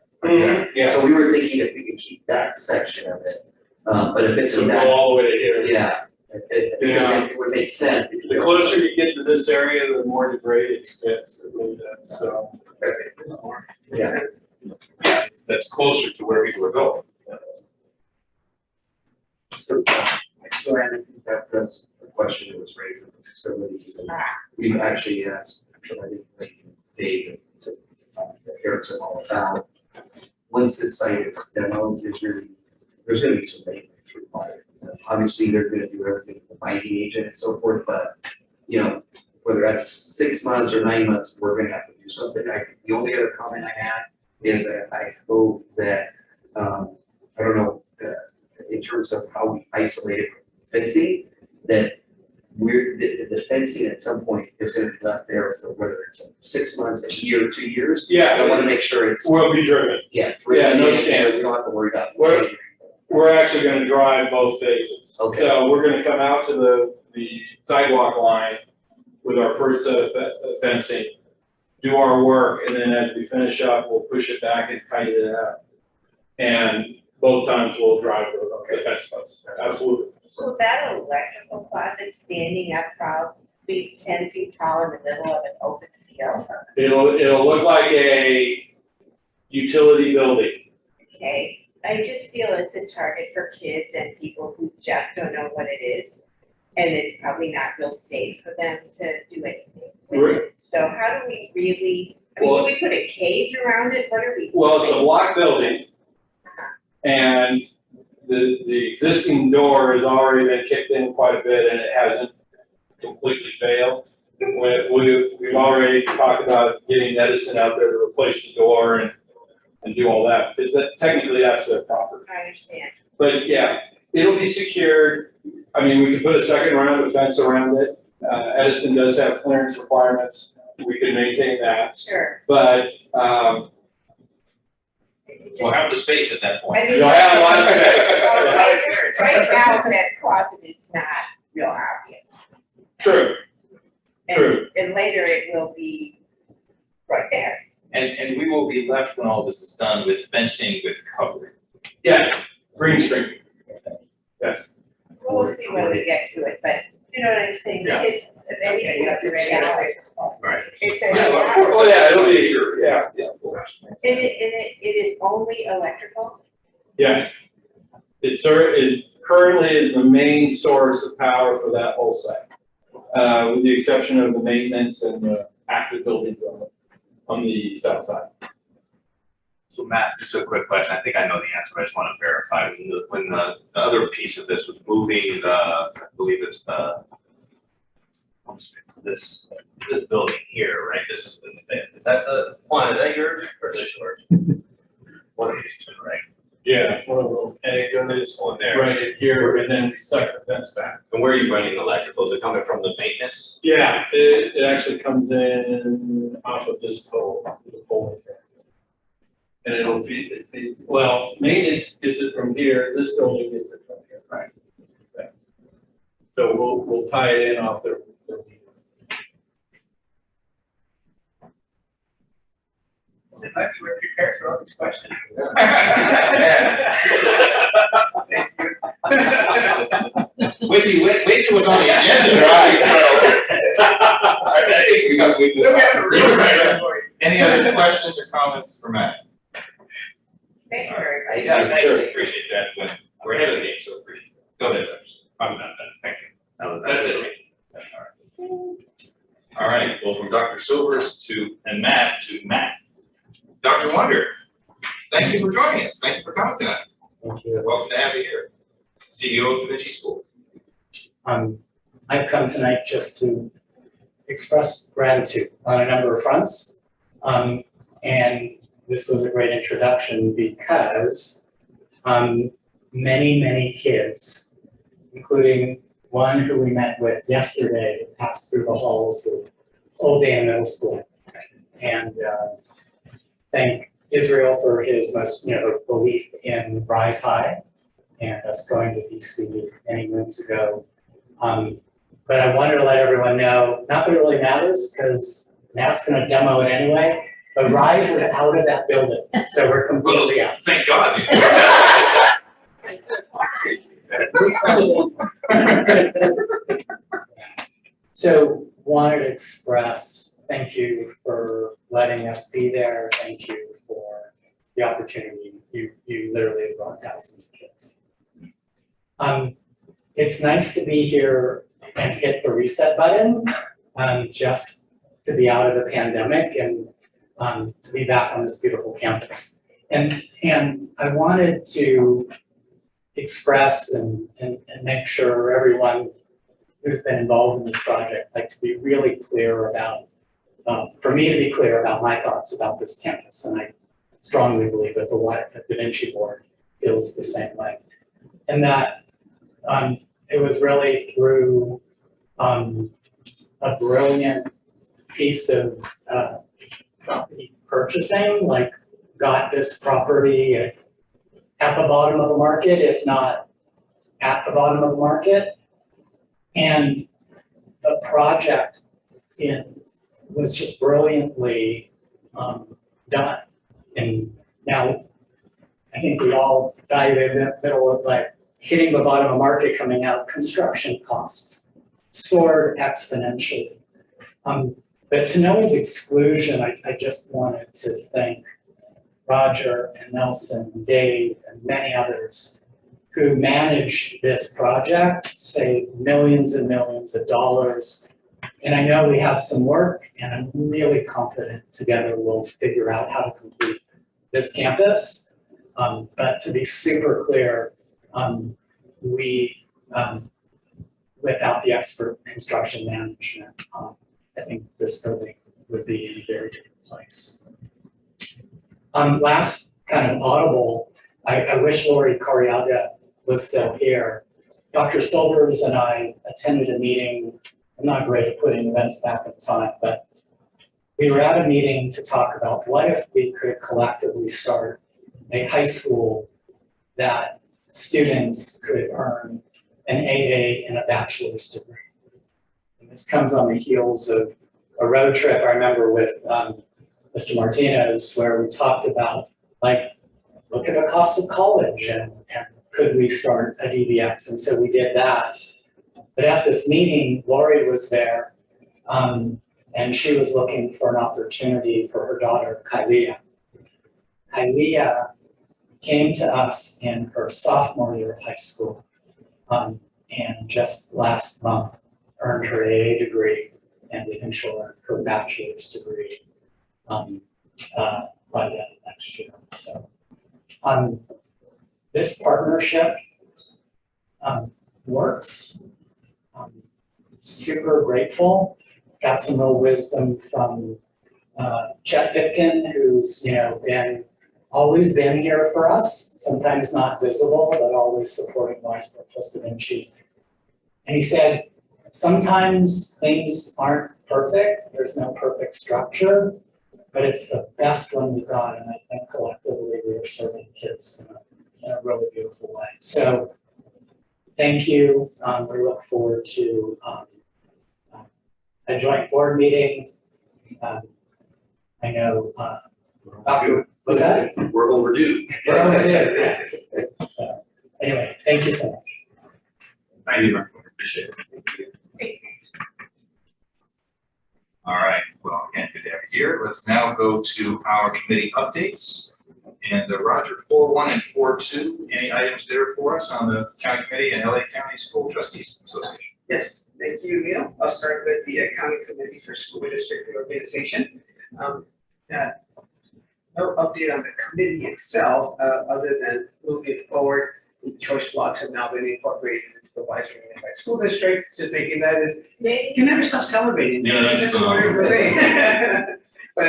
Yeah. So we were thinking if we could keep that section of it, but if it's So in go that, all the way to here. yeah, because it would make sense. The closer you get to this area, the more degraded it gets, it really does, so. Yeah. Yeah, that's closer to where people are going. So, Joanne, I think that that's the question that was raised in the facilities, and we've actually asked, I think, like, Dave to hear some all about. Once this site is demoed, there's gonna be some maintenance required. Obviously, they're gonna do everything with the binding agent and so forth, but, you know, whether that's 6 months or 9 months, we're gonna have to do something. The only other comment I had is that I hope that, I don't know, in terms of how we isolated fencing, that the fencing at some point is gonna be left there for whether it's 6 months, a year, 2 years. Yeah. I wanna make sure it's, Will be driven. yeah. Yeah, no so stands. We don't have to worry about. We're actually gonna drive both phases. Okay. So we're gonna come out to the sidewalk line with our first set of fencing, do our work, and then as we finish up, we'll push it back and tighten it up. And both times we'll drive the fence posts, absolutely. So that electrical closet standing up probably 10 feet tall in the middle of an open field, It'll look like a utility building. okay? I just feel it's a target for kids and people who just don't know what it is. And it's probably not real safe for them to do anything with it. So how do we really, do we put a cage around it? What are we? Well, it's a block building. And the existing door has already been kicked in quite a bit and it hasn't completely failed. We've already talked about getting Edison out there to replace the door and do all that, because technically that's their property. I understand. But yeah, it'll be secured. I mean, we can put a second round of fence around it. Edison does have clearance requirements. We can maintain that. Sure. But, We'll have the space at that point. I mean, you'll have a lot of space. right now, that closet is not real obvious. True. True. And later it will be right there. And we will be left when all this is done with fencing with covering. Yes, green screen. Yes. We'll see when we get to it, but you know what I'm saying, Yeah. kids, if anything that's already out. Right. It's a. Oh, yeah, it'll be, sure, yeah. It is only electrical? Yes. It currently is the main source of power for that whole site, with the exception of the maintenance and the active buildings on the south side. So Matt, just a quick question. I think I know the answer, but I just want to verify. When the other piece of this was moving, I believe it's this building here, right? This is that the one? Is that yours or is this yours? One of these two, right? Yeah, one of them, and it goes On there. right here, and then we suck the fence back. And where are you running the electrical? Is it coming from the maintenance? Yeah, it actually comes in off of this pole, the pole here. And it'll feed, it feeds, well, maintenance gets it from here, this building gets it from here. Right. Yeah. So we'll tie it in off their. It might be we're prepared for all these questions. Wait till it's on the agenda, right? I think we got to leave this. Any other questions or comments for Matt? Thank you very much. Yeah, thank you. Appreciate that. When we're ahead of the game, so appreciate it. Go ahead. I'm not done. Thank you. That's it. All right. Well, from Dr. Silvers to Matt. Dr. Wonder, thank you for joining us. Thank you for coming tonight. Thank you. Welcome to have you here. CEO of Da Vinci School. I've come tonight just to express gratitude on a number of fronts. And this was a great introduction because many kids, including one who we met with yesterday, passed through the halls of Old Dana Middle School. And thank Israel for his belief in Rise High and us going to DC many moons ago. But I wanted to let everyone know, not that it really matters because Matt's going to demo it anyway, but Rise is out of that building. So we're completely out. Thank God. So wanted to express thank you for letting us be there. Thank you for the opportunity. You literally brought thousands of kids. It's nice to be here and hit the reset button, just to be out of the pandemic and to be back on this beautiful campus. And I wanted to express and make sure everyone who's been involved in this project, like to be really clear about, for me to be clear about my thoughts about this campus. And I strongly believe that the Da Vinci board feels the same way. And that it was really through a brilliant piece of property purchasing, like got this property at the bottom of the market, if not at the bottom of the market. And the project was just brilliantly done. And now I think we all evaluate the middle of like hitting the bottom of the market coming out, construction costs soared exponentially. But to no one's exclusion, I just wanted to thank Roger and Nelson and Dave and many others who managed this project, saved millions and millions of dollars. And I know we have some work, and I'm really confident together we'll figure out how to complete this campus. But to be super clear, without the expert construction management, I think this building would be in a very different place. Last kind of audible, I wish Lori Cariaga was still here. Dr. Silvers and I attended a meeting. I'm not great at putting events back in time, but we were at a meeting to talk about what if we could collectively start a high school that students could earn an AA and a bachelor's degree. And this comes on the heels of a road trip I remember with Mr. Martinez, where we talked about, like, look at the cost of college and could we start a DBX? And so we did that. But at this meeting, Lori was there, and she was looking for an opportunity for her daughter, Kylia. Kylia came to us in her sophomore year of high school, and just last month earned her AA degree, and we think she'll earn her bachelor's degree by the end of next year. So this partnership works. Super grateful. Got some real wisdom from Chet Bitkin, who's always been here for us, sometimes not visible, but always supporting Weisberg plus Da Vinci. And he said, sometimes things aren't perfect, there's no perfect structure, but it's the best one we've got, and I think collectively we are serving kids in a really beautiful way. So thank you. We look forward to a joint board meeting. I know Dr. Was that? We're overdue. We're overdue, yeah. So, anyway, thank you so much. Thank you, Mark. Appreciate it. All right, well, again, good to have you here. Let's now go to our committee updates. And Roger, 4.1 and 4.2, any items there for us on the county committee and LA County School Trustees Association? Yes, thank you, Neil. I'll start with the County Committee for School District Reorganization. No update on the committee itself, other than moving forward. The choice blocks have now been incorporated into the Weisberg Unified School District, just making that is, you can never stop celebrating. Yeah, that's a wonderful thing. But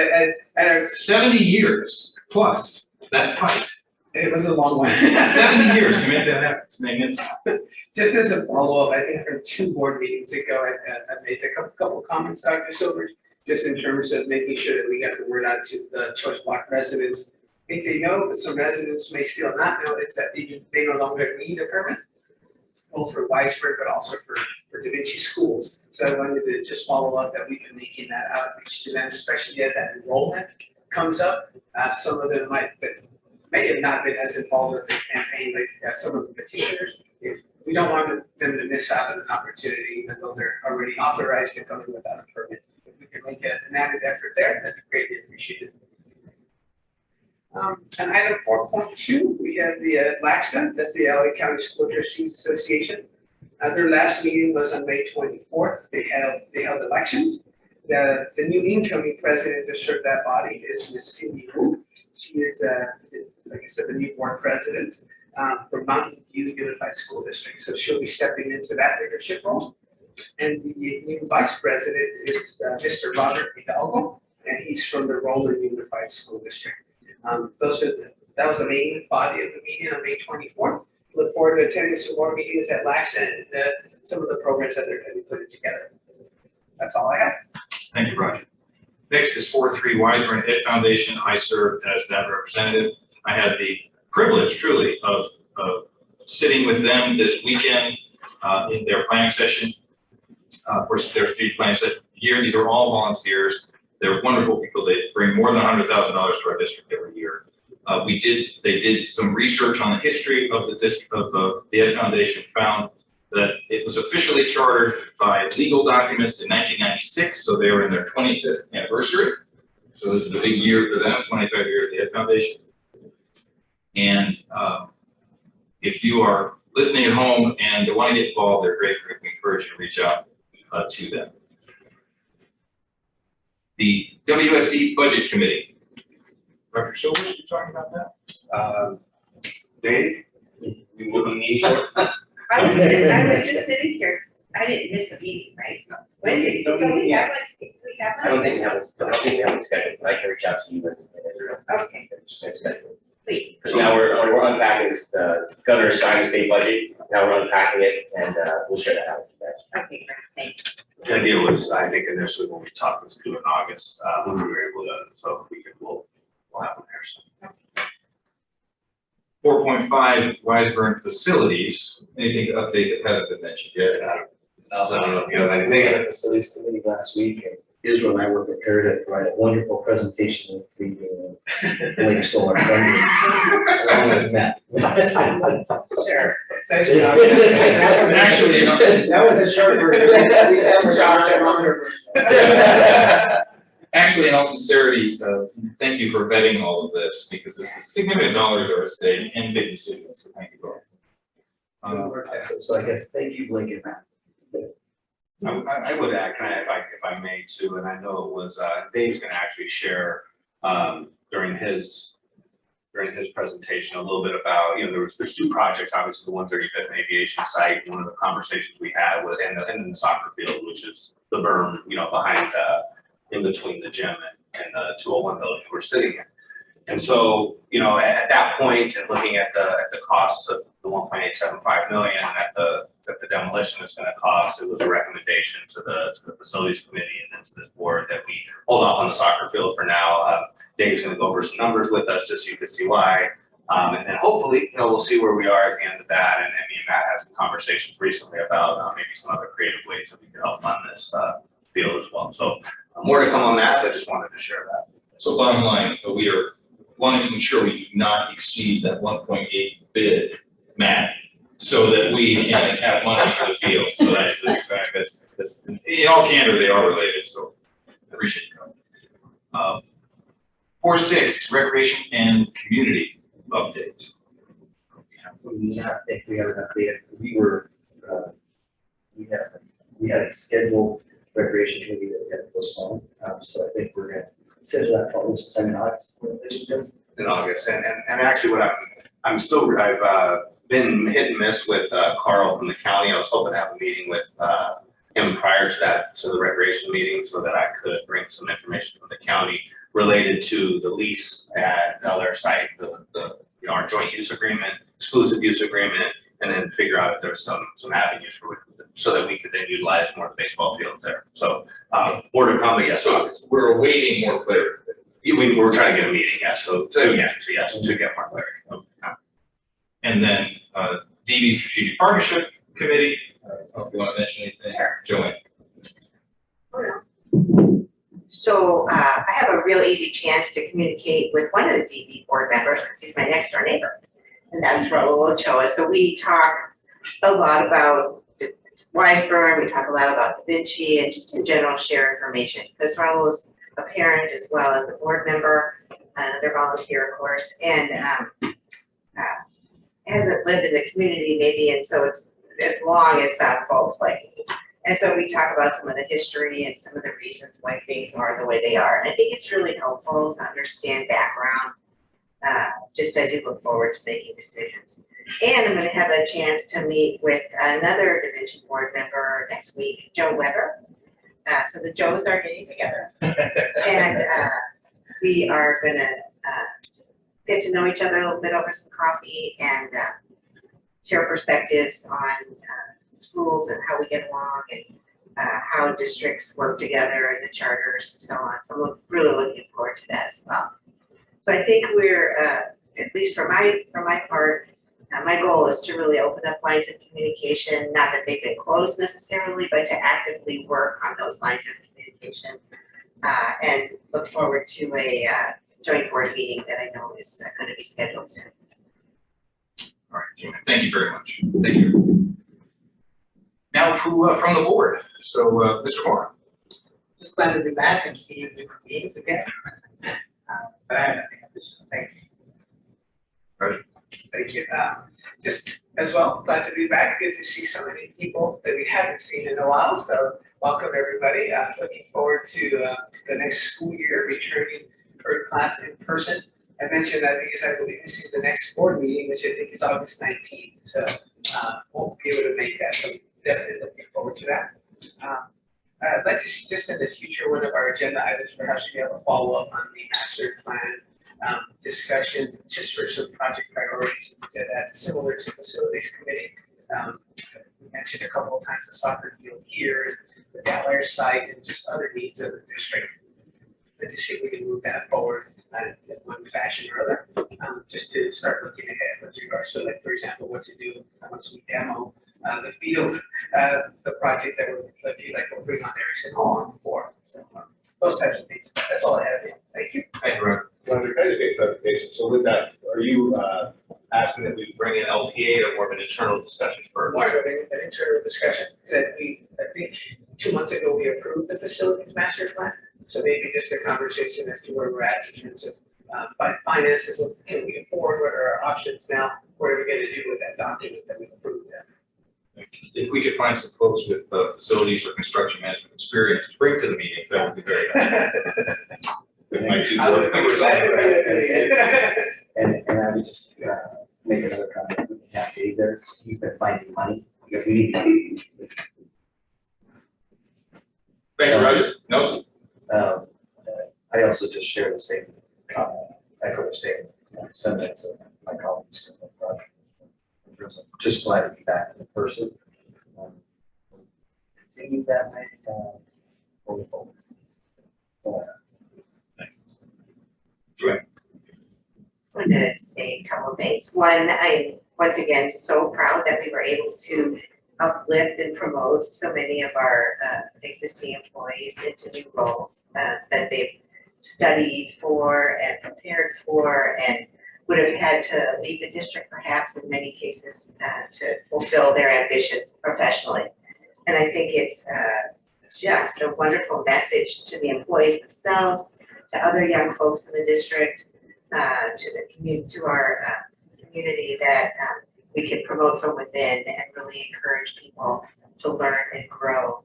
at our 70 years plus that fight. It was a long one. 70 years to make that happen. It's magnificent. Just as a follow-up, I think from 2 board meetings ago, I made a couple of comments, Dr. Silvers, just in terms of making sure that we got the word out to the choice block residents. I think they know, but some residents may still not know, is that they no longer need a permit, both for Weisberg, but also for Da Vinci schools. So I wanted to just follow up that we've been making that outreach to them, especially as that enrollment comes up. Some of them may have not been as involved with the campaign like some of the petitioners. We don't want them to miss out on an opportunity, even though they're already authorized to come in without a permit. If we can make an added effort there, that'd be greatly appreciated. And item 4.2, we have the LACSA, that's the LA County School Trustees Association. Their last meeting was on May 24th. They held elections. The new incoming president to serve that body is Ms. Cindy Wu. She is, like I said, the new board president for Mountain View Unified School District. So she'll be stepping into that leadership role. And the new vice president is Mr. Robert Hidalgo, and he's from the Roland Unified School District. That was the main body of the meeting on May 24th. Look forward to attending some more meetings at LACSA and some of the programs that they're going to be putting together. That's all I have. Thank you, Roger. Next is 4.3 Weisberg Ed Foundation. I serve as that representative. I had the privilege, truly, of sitting with them this weekend in their planning session for their street planning session here. These are all volunteers. They're wonderful people. They bring more than $100,000 to our district every year. They did some research on the history of the district of the Ed Foundation, found that it was officially chartered by legal documents in 1996, so they were in their 25th anniversary. So this is a big year for them, 25 years of the Ed Foundation. And if you are listening at home and want to get involved, they're great. We encourage you to reach out to them. The WSD Budget Committee. Dr. Silver, you talking about that? Dave, you wouldn't need to. I was just sitting here, I didn't miss a meeting, right? When did, we have one, we have I don't think we have it scheduled, but I can reach out to you with Okay, schedule. please. So now we're unpacking this, the governor signed the state budget, now we're unpacking it, and we'll share that out with you guys. Okay, great, thanks. The idea was, I think initially when we talked, was due in August, when we were able to, so we'll have them there soon. 4.5 Weisberg Facilities. Anything to update that hasn't been mentioned yet? I don't know if you have anything. They had a facilities committee last week, and Israel and I were prepared to provide a wonderful presentation with the Lake Solar Thunder, along with Matt. Sure. Thanks, And actually, you know, That was a short version. actually, in all sincerity, thank you for vetting all of this, because this is significant dollars are at stake and big decisions, so thank you both. So I guess thank you, Blake and Matt. I would add, if I may too, and I know it was, Dave's gonna actually share, during his presentation, a little bit about, you know, there's two projects, obviously, the 135th Aviation Site, one of the conversations we had with, and the soccer field, which is the berm, you know, behind, in between the gym and the 201 building we're sitting in. And so, you know, at that point, and looking at the cost of the 1.875 million that the demolition is gonna cost, it was a recommendation to the facilities committee and then to this board that we hold off on the soccer field for now. Dave's gonna go over some numbers with us, just so you can see why. And then hopefully, you know, we'll see where we are at the end of that, and me and Matt had some conversations recently about maybe some other creative ways that we could help fund this field as well. So more to come on that, but just wanted to share that. So bottom line, we are wanting to ensure we do not exceed that 1.8 bid, Matt, so that we can have money for the field. So that's in all candor, they are related, so I appreciate you coming. 4.6, recreation and community update. I think we have an update. We had a scheduled recreation committee that we had to postpone. So I think we're gonna schedule that probably sometime in August. In August, and actually I've been hit and miss with Carl from the county. I was hoping to have a meeting with him prior to that, to the recreation meeting, so that I could bring some information from the county related to the lease at their site, the you know, our joint use agreement, exclusive use agreement, and then figure out if there's some avenues for so that we could then utilize more of the baseball fields there. So more to come, but yes, We're awaiting more clarity. we're trying to get a meeting, yes, so yes, to get more clarity. And then DB Strategic Partnership Committee, if you want to mention anything, Joanne. So I have a real easy chance to communicate with one of the DB board members because he's my next door neighbor. And that's Raul Ochoa. So we talk a lot about Weisburn, we talk a lot about Da Vinci, and just in general share information. Because Raul is a parent as well as a board member, another volunteer, of course, and hasn't lived in the community maybe, and so it's as long as some folks like me. And so we talk about some of the history and some of the reasons why things are the way they are. And I think it's really helpful to understand background, just as you look forward to making decisions. And I'm gonna have a chance to meet with another Da Vinci board member next week, Joe Weber. So the Joes are getting together. And we are gonna just get to know each other a little bit over some coffee and share perspectives on schools and how we get along and how districts work together and the charters and so on. So I'm really looking forward to that as well. So I think we're, at least for my part, my goal is to really open up lines of communication, not that they've been closed necessarily, but to actively work on those lines of communication. And look forward to a joint board meeting that I know is going to be scheduled soon. All right, Joanne, thank you very much. Thank you. Now from the board, so Mr. Moore. Just glad to be back and see you in different meetings again. But I have nothing additional. Thank you. Right. Thank you. Just as well, glad to be back. Good to see so many people that we haven't seen in a while. So welcome everybody. Looking forward to the next school year, returning for class in person. I mentioned that because I believe this is the next board meeting, which I think is August 19th. So won't be able to make that. So definitely looking forward to that. I'd like to see just in the future, one of our agenda items, perhaps we have a follow-up on the master plan discussion, just for some project priorities that similar to facilities committee. We mentioned a couple of times the soccer field here, the Delaware site, and just other needs of the district. Let's see if we can move that forward in one fashion or other, just to start looking ahead with regards to, like, for example, what to do once we demo the field, the project that we'll bring on Erickson Hall for. So those types of things. That's all I have. Thank you. Thank you, Roger. Roger, can I just get clarification? So with that, are you asking that we bring in LPA or more of an internal discussion first? More of an internal discussion, that I think 2 months ago, we approved the facilities master plan. So maybe just a conversation as to where we're at in terms of finances, what can we afford, what are our options now, what are we gonna do with that document that we approved there? If we could find some folks with facilities or construction management experience to bring to the meeting, that would be very helpful. With my two board members on there. And I would just, make another comment, we have to either keep it finding money, because we need money. Thank you, Roger. Nelson? I also just share the same comment, echo the same sentiments of my colleagues. Just glad to be back in person. Continue that way, going forward. Thanks. I wanted to say a couple of things. One, I'm once again so proud that we were able to uplift and promote so many of our existing employees into new roles that they've studied for and prepared for and would have had to leave the district perhaps in many cases to fulfill their ambitions professionally. And I think it's just a wonderful message to the employees themselves, to other young folks in the district, to our community that we can promote from within and really encourage people to learn and grow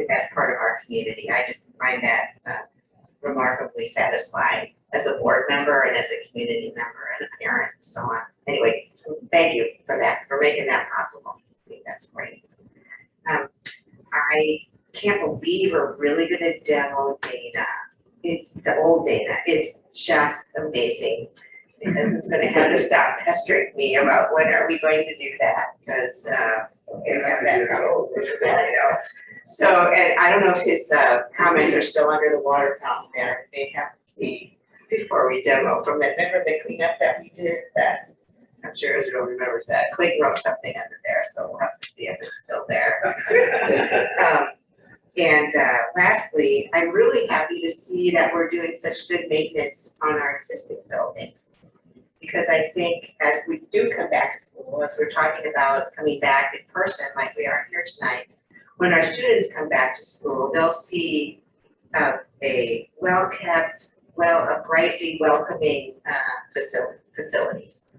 as part of our community. I just find that remarkably satisfying as a board member and as a community member and a parent and so on. Anyway, thank you for that, for making that possible. I think that's great. I can't believe we're really gonna demo Dana. It's the old Dana. It's just amazing. And it's gonna have to stop pestering me about when are we going to do that, because we have that trouble. So, and I don't know if his comments are still under the water fountain there. They have to see before we demo from that. Remember the cleanup that we did? That I'm sure Israel remembers that. Clayton wrote something under there, so we'll have to see if it's still there. And lastly, I'm really happy to see that we're doing such good maintenance on our existing buildings. Because I think as we do come back to school, as we're talking about coming back in person like we are here tonight, when our students come back to school, they'll see a well-kept, a brightly welcoming facilities.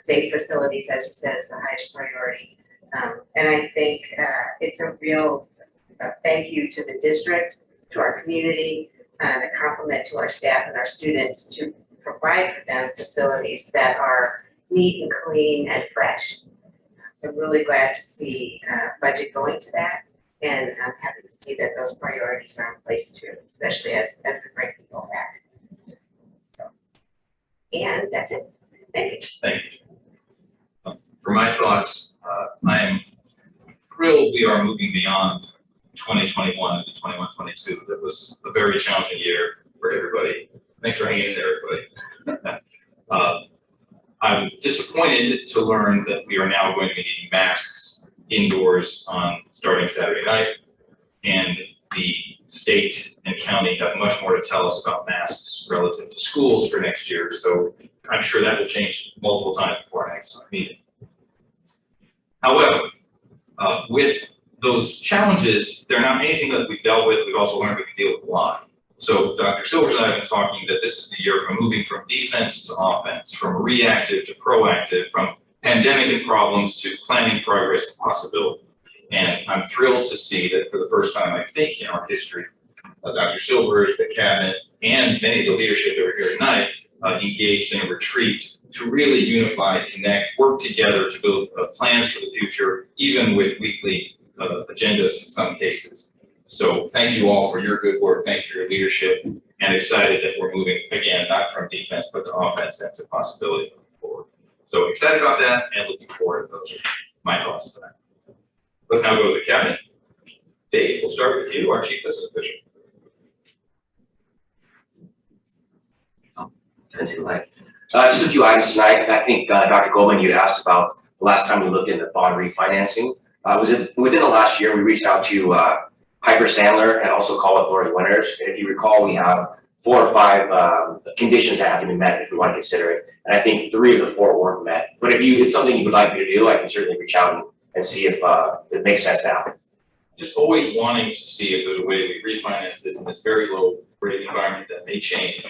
Safe facilities, as you said, is the highest priority. And I think it's a real thank you to the district, to our community, and a compliment to our staff and our students to provide for them facilities that are neat and clean and fresh. So I'm really glad to see budget going to that, and I'm happy to see that those priorities are in place too, especially as we bring people back. So, and that's it. Thank you. Thank you. For my thoughts, I am thrilled we are moving beyond 2021 to 21-22. That was a very challenging year for everybody. Thanks for hanging in there, everybody. I'm disappointed to learn that we are now going to be needing masks indoors on starting Saturday night, and the state and county have much more to tell us about masks relative to schools for next year. So I'm sure that will change multiple times before our next meeting. However, with those challenges, they're not anything that we've dealt with. We've also learned we can deal with a lot. So Dr. Silvers and I have been talking that this is the year from moving from defense to offense, from reactive to proactive, from pandemic and problems to planning, progress, and possibility. And I'm thrilled to see that for the first time, I think, in our history, Dr. Silvers, the cabinet, and many of the leadership that are here tonight engaged in a retreat to really unify, connect, work together to build plans for the future, even with weekly agendas in some cases. So thank you all for your good work. Thank you for your leadership, and excited that we're moving again, not from defense, but to offense and to possibility moving forward. So excited about that and looking forward. Those are my thoughts tonight. Let's now go to the cabinet. Dave, we'll start with you, our chief business official. Just a few items tonight. I think Dr. Goldman, you asked about the last time we looked into bond refinancing. Within the last year, we reached out to Piper Sandler and also Call Authority winners. And if you recall, we have 4 or 5 conditions that have to be met if we want to consider it. And I think 3 of the 4 weren't met. But if it's something you would like me to do, I can certainly reach out and see if it makes sense now. Just always wanting to see if there's a way we refinance this in this very low rate environment that may change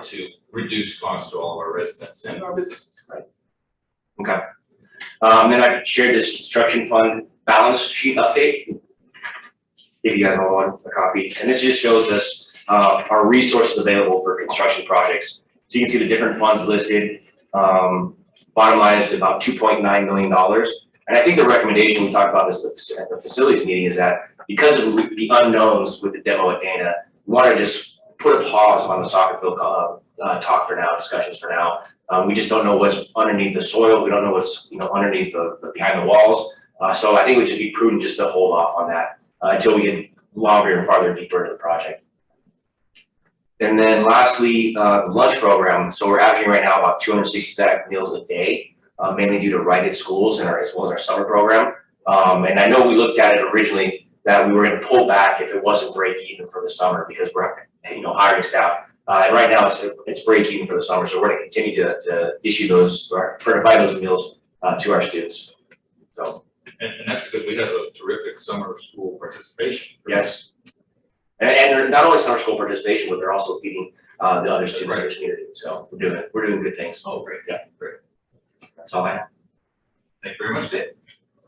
to reduce costs to all of our residents and our businesses, right? Okay. Then I shared this construction fund balance sheet update. Give you guys all a copy. And this just shows us our resources available for construction projects. So you can see the different funds listed. Bottom line is about $2.9 million. And I think the recommendation, we talked about this at the facilities meeting, is that because of the unknowns with the demo at Dana, we want to just put a pause on the soccer field talk for now, discussions for now. We just don't know what's underneath the soil. We don't know what's underneath behind the walls. So I think it would just be prudent just to hold off on that until we get longer and farther deeper into the project. And then lastly, the lunch program. So we're averaging right now about 265 meals a day, mainly due to Right Schools and as well as our summer program. And I know we looked at it originally that we were going to pull back if it wasn't break even for the summer because we're hiring staff. And right now it's break even for the summer, so we're going to continue to issue those or provide those meals to our students. So. And that's because we have a terrific summer school participation. Yes. And they're not only summer school participation, but they're also feeding the other students in the community. So we're doing good things. Oh, great. Yeah, great. That's all I have. Thank you very much, Dave.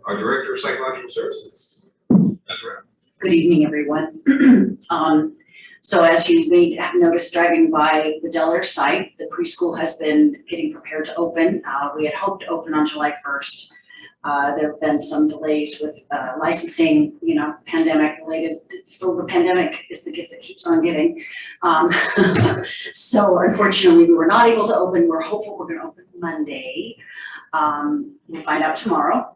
Our Director of Psychological Services. That's right. Good evening, everyone. So as you may have noticed driving by the Del Air site, the preschool has been getting prepared to open. We had hoped to open on July 1st. There have been some delays with licensing, pandemic related. It's still the pandemic is the gift that keeps on giving. So unfortunately, we were not able to open. We're hopeful we're going to open Monday. We'll find out tomorrow.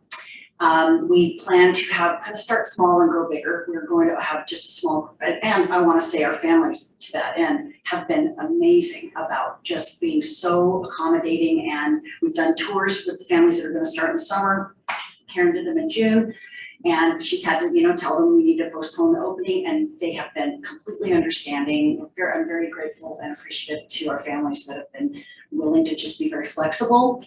We plan to kind of start small and grow bigger. We're going to have just a small, and I want to say our families to that end have been amazing about just being so accommodating. And we've done tours with the families that are going to start in the summer. Karen did them in June, and she's had to, tell them we need to postpone the opening, and they have been completely understanding. I'm very grateful and appreciative to our families that have been willing to just be very flexible.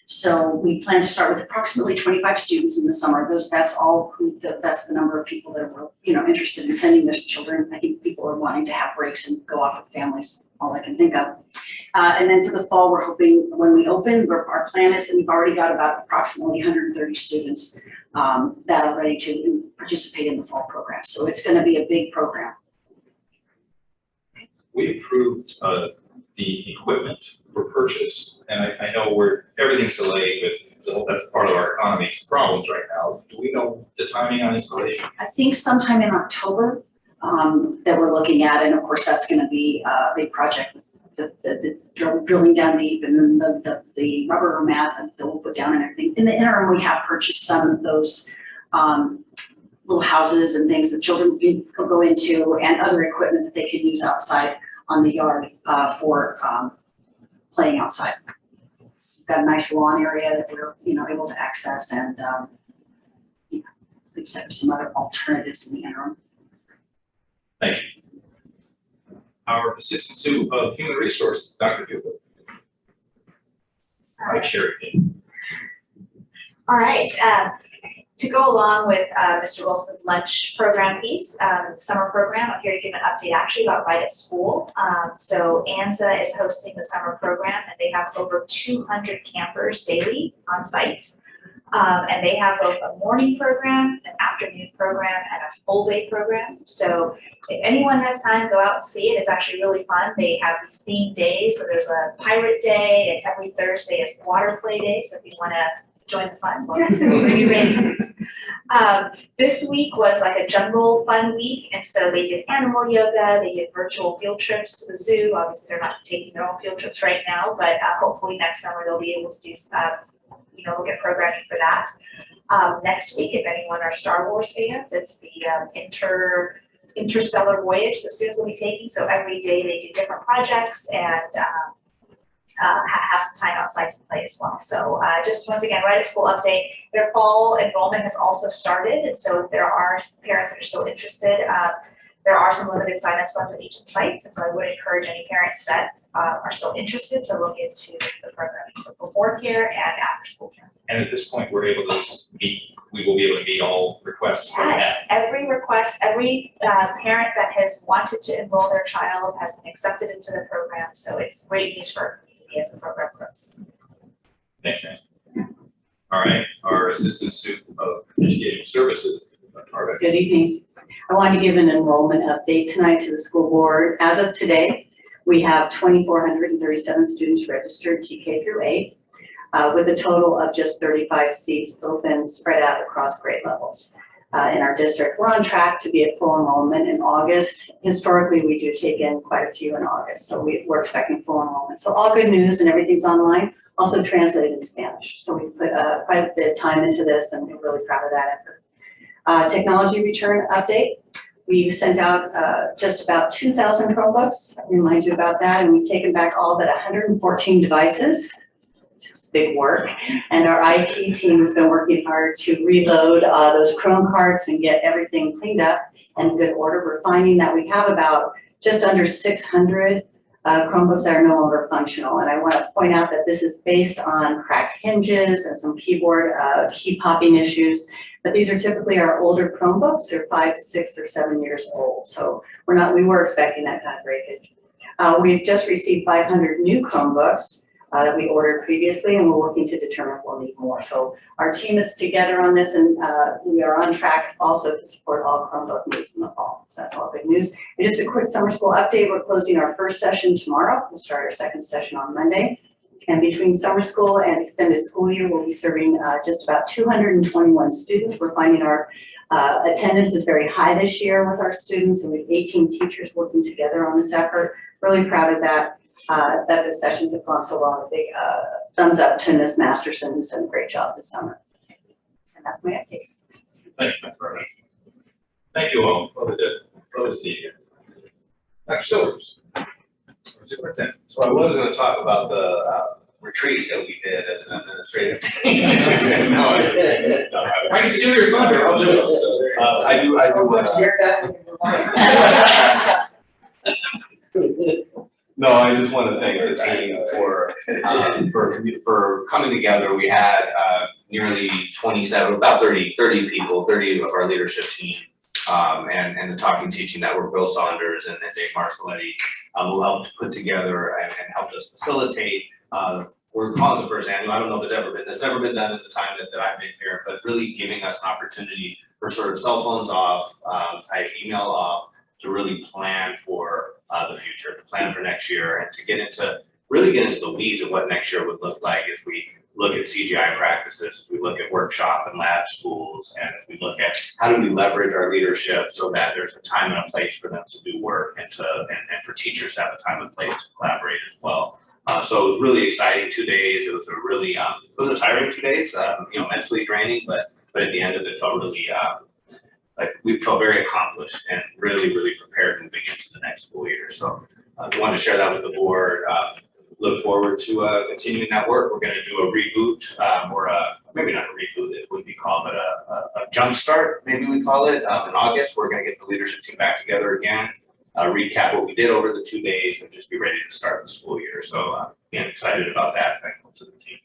So we plan to start with approximately 25 students in the summer. That's the number of people that are, interested in sending their children. I think people are wanting to have breaks and go off with families, all I can think of. And then for the fall, we're hoping when we open, our plan is that we've already got about approximately 130 students that are ready to participate in the fall program. So it's going to be a big program. We approved the equipment for purchase, and I know everything's delayed with, that's part of our economy's problems right now. Do we know the timing on installation? I think sometime in October that we're looking at, and of course that's going to be a big project with the drilling down deep and then the rubber mat that we'll put down and everything. In the interim, we have purchased some of those little houses and things that children can go into and other equipment that they can use outside on the yard for playing outside. We've got a nice lawn area that we're able to access, and we've set up some other alternatives in the interim. Thank you. Our Assistant of Human Resources, Dr. Duke. Hi, Sherry. All right, to go along with Mr. Wilson's lunch program piece, summer program, I'm here to give an update actually about Right at School. So ANZA is hosting the summer program, and they have over 200 campers daily on site. And they have both a morning program, an afternoon program, and a full day program. So if anyone has time, go out and see it. It's actually really fun. They have these themed days. So there's a pirate day, and every Thursday is water play day. So if you want to join the fun, welcome to bring your babies. This week was like a jungle fun week, and so they did animal yoga, they did virtual field trips to the zoo. Obviously, they're not taking their own field trips right now, but hopefully next summer they'll be able to do look at programming for that. Next week, if anyone are Star Wars fans, it's the interstellar voyage the students will be taking. So every day they do different projects, and have some time outside to play as well. So just once again, right at school update, their fall enrollment has also started. And so if there are parents that are still interested, there are some limited signups left at each of the sites. And so I would encourage any parents that are still interested to look into the program before care and after school care. And at this point, we're able to meet, we will be able to meet all requests from that. Yes, every request, every parent that has wanted to enroll their child has been accepted into the program. So it's great news for our community as the program grows. Thanks, Nancy. All right, our Assistant Sup of Education Services, Margaret. Good evening. I wanted to give an enrollment update tonight to the school board. As of today, we have 2,437 students registered TK through 8, with a total of just 35 seats open, spread out across grade levels. In our district, we're on track to be at full enrollment in August. Historically, we do take in quite a few in August, so we're expecting full enrollment. So all good news, and everything's online, also translated in Spanish. So we put quite a bit of time into this, and we're really proud of that effort. Technology return update. We've sent out just about 2,000 Chromebooks. I remind you about that, and we've taken back all but 114 devices, which is big work. And our IT team has been working hard to reload those Chrome cards and get everything cleaned up and in good order. We're finding that we have about just under 600 Chromebooks that are no longer functional. And I want to point out that this is based on cracked hinges and some keyboard key popping issues. But these are typically our older Chromebooks. They're 5 to 6 or 7 years old. So we were expecting that kind of breakage. We've just received 500 new Chromebooks that we ordered previously, and we're working to determine if we'll need more. So our team is together on this, and we are on track also to support all Chromebook needs in the fall. So that's all good news. And just a quick summer school update. We're closing our first session tomorrow. We'll start our second session on Monday. And between summer school and extended school year, we'll be serving just about 221 students. We're finding our attendance is very high this year with our students, and we have 18 teachers working together on this effort. Really proud of that, that the sessions have gone so well. A big thumbs up to Ms. Masterson, who's done a great job this summer. And that's my update. Thank you, Ms. Burner. Thank you all. Love to see you. Dr. Silvers. Superintendent. So I was gonna talk about the retreat that we did as an administrative team. No, I can steal your thunder. I'll do it. I do No, I just want to thank the team for coming together. We had nearly 27, about 30 people, 30 of our leadership team, and the Talking Teaching Network, Bill Saunders and Dave Marcelletti, who helped put together and helped us facilitate. We're calling the first annual. I don't know if it's never been done in the time that I've been here, but really giving us an opportunity for sort of cell phones off, type email off, to really plan for the future, to plan for next year, and to really get into the weeds of what next year would look like if we look at CGI practices, if we look at workshop and lab schools, and if we look at how do we leverage our leadership so that there's a time and a place for them to do work, and for teachers to have a time and place to collaborate as well. So it was really exciting 2 days. It was a really, it was a tiring 2 days, mentally draining, but at the end of it felt really, like we felt very accomplished and really, really prepared moving into the next school year. So I wanted to share that with the board. Look forward to continuing that work. We're going to do a reboot, or maybe not a reboot, it would be called, but a jump start, maybe we call it. In August, we're going to get the leadership team back together again, recap what we did over the 2 days, and just be ready to start the school year. So again, excited about that. Thankful to the team.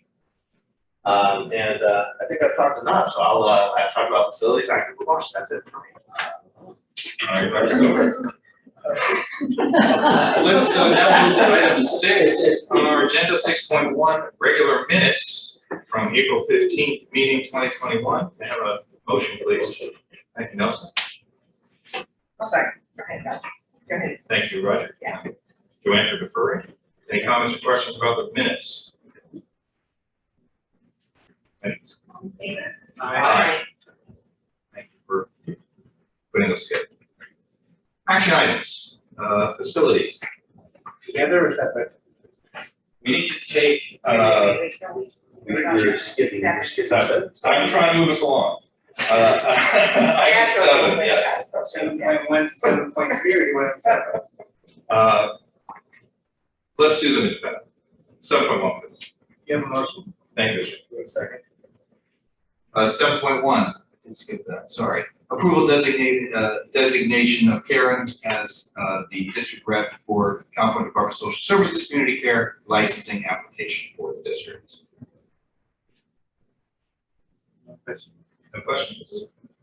And I think I've talked enough, so I've talked about facilities. I can move on. That's it for me. All right, Dr. Silvers. Let's now move to item 6 on our agenda, 6.1, regular minutes from April 15th, meeting 2021. May I have a motion, please? Thank you, Nelson. Oh, sorry. Go ahead. Thank you, Roger. Yeah. Joanne for deferring. Any comments or questions about the minutes? Thanks. Aye. Thank you for putting those together. Action items, facilities. Together or separate? We need to take, You're skipping. I'm trying to move us along. Item 7, yes. I went to 7.3, or you went to 7? Let's do them in 7.1, please. You have a motion? Thank you. Wait a second. 7.1, didn't skip that, sorry. Approval designation of Karen as the district rep for California Department of Social Services Community Care licensing application for the district. No questions?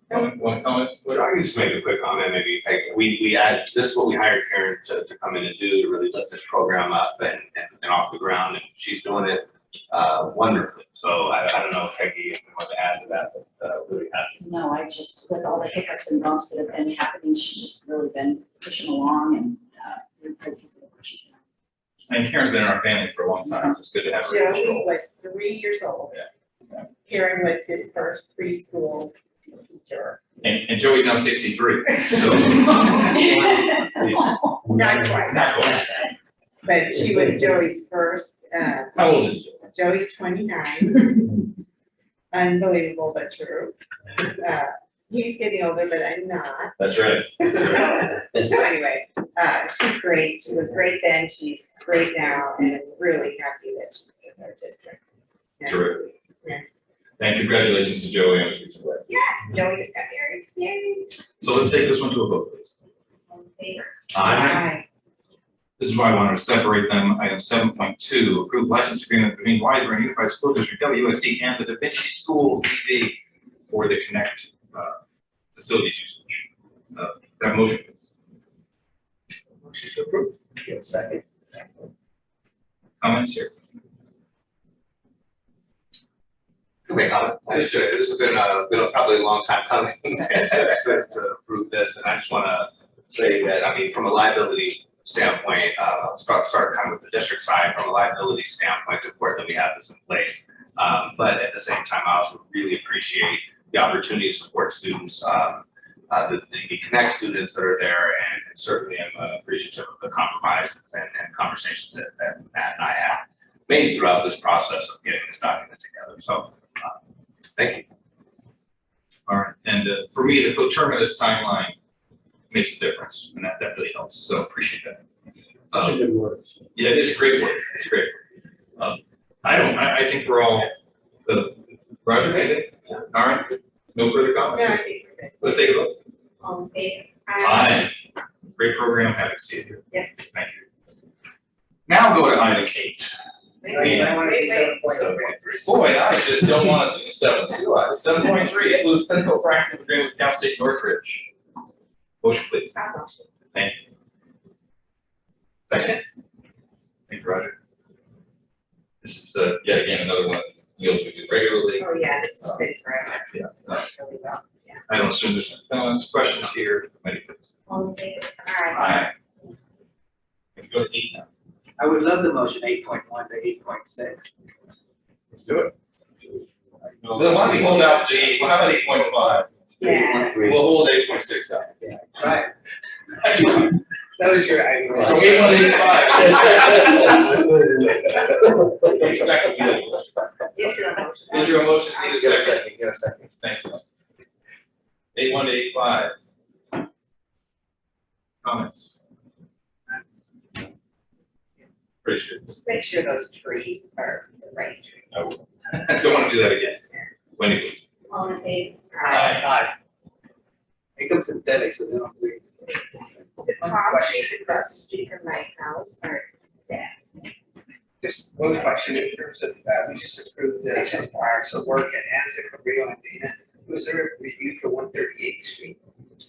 One comment? Well, I can just make a quick comment, maybe, like, we add, this is what we hired Karen to come in and do, to really lift this program up and off the ground, and she's doing it wonderfully. So I don't know if Peggy, if you want to add to that, but really happy. No, I just, with all the hiccups and bumps that have been happening, she's just really been pushing along and, we're grateful for the work she's done. And Karen's been in our family for a long time, so it's good to have her. in this Joey role. was 3 years old. Karen was his first preschool teacher. And Joey's now 63, so. Not quite. Not quite. But she was Joey's first, How old is Joey? Joey's 29. Unbelievable, but true. He's getting older, but I'm not. That's right. That's right. So anyway, she's great. She was great then, she's great now, and I'm really happy that she's in our district. Yeah. Terrific. Yeah. And congratulations to Joey on his recent wedding. Yes, Joey just got married, yay. So let's take this one to a vote, please. All in favor? Aye. This is why I wanted to separate them. Item 7.2, approved license agreement between Wiseburn Unified School District, WSD, and the Da Vinci Schools BV for the Connect facilities usage. That motion, please. Motion to approve. Give a second. Comments here? Make comment. This has been probably a long time coming to approve this, and I just want to say that, I mean, from a liability standpoint, I'll start kind of with the district side. From a liability standpoint, it's important that we have this in place. But at the same time, I also really appreciate the opportunity to support students, the Connect students that are there, and certainly I'm appreciative of the compromise and conversations that Matt and I had made throughout this process of getting this document together. So, thank you. All right, and for me, the coterminous timeline makes a difference, and that really helps, so appreciate that. Such a good word. Yeah, it is great work, it's great. I think we're all, Roger, anything? All right, no further comments? Yeah, I think we're good. Let's take a look. All in favor? Aye. Great program, happy to see you here. Yeah. Thank you. Now go to item 8. I want to be 7.3. Boy, I just don't want to do 7.2. 7.3, includes clinical practice agreement with Cal State Northridge. Motion, please. Thank you. Second. Thank you, Roger. This is yet again another one of the deals we do regularly. Oh, yeah, this has been forever. Yeah. Really well, yeah. I don't assume there's questions here. Many please. All in favor? Aye. We can go to 8 now. I would love the motion 8.1 to 8.6. Let's do it. Then why don't we hold out to 8? Well, how about 8.5? Yeah. We'll hold 8.6 out. Right. That was your idea. So 8.185. Second. Is your motion? Is your motion, need a Give a second? second, give a second. Thank you. 8.185. Comments? Pretty sure. Just make sure those trees are the right trees. I will. Don't want to do that again. Wendy, please. All in favor? Aye. Make them synthetic so they don't bleed. The palm trees across the street from my house are dead. Just one question in terms of, we just approved the suppliers of work at Anza, Cabrillo, and Dana. Was there a review for 138th Street?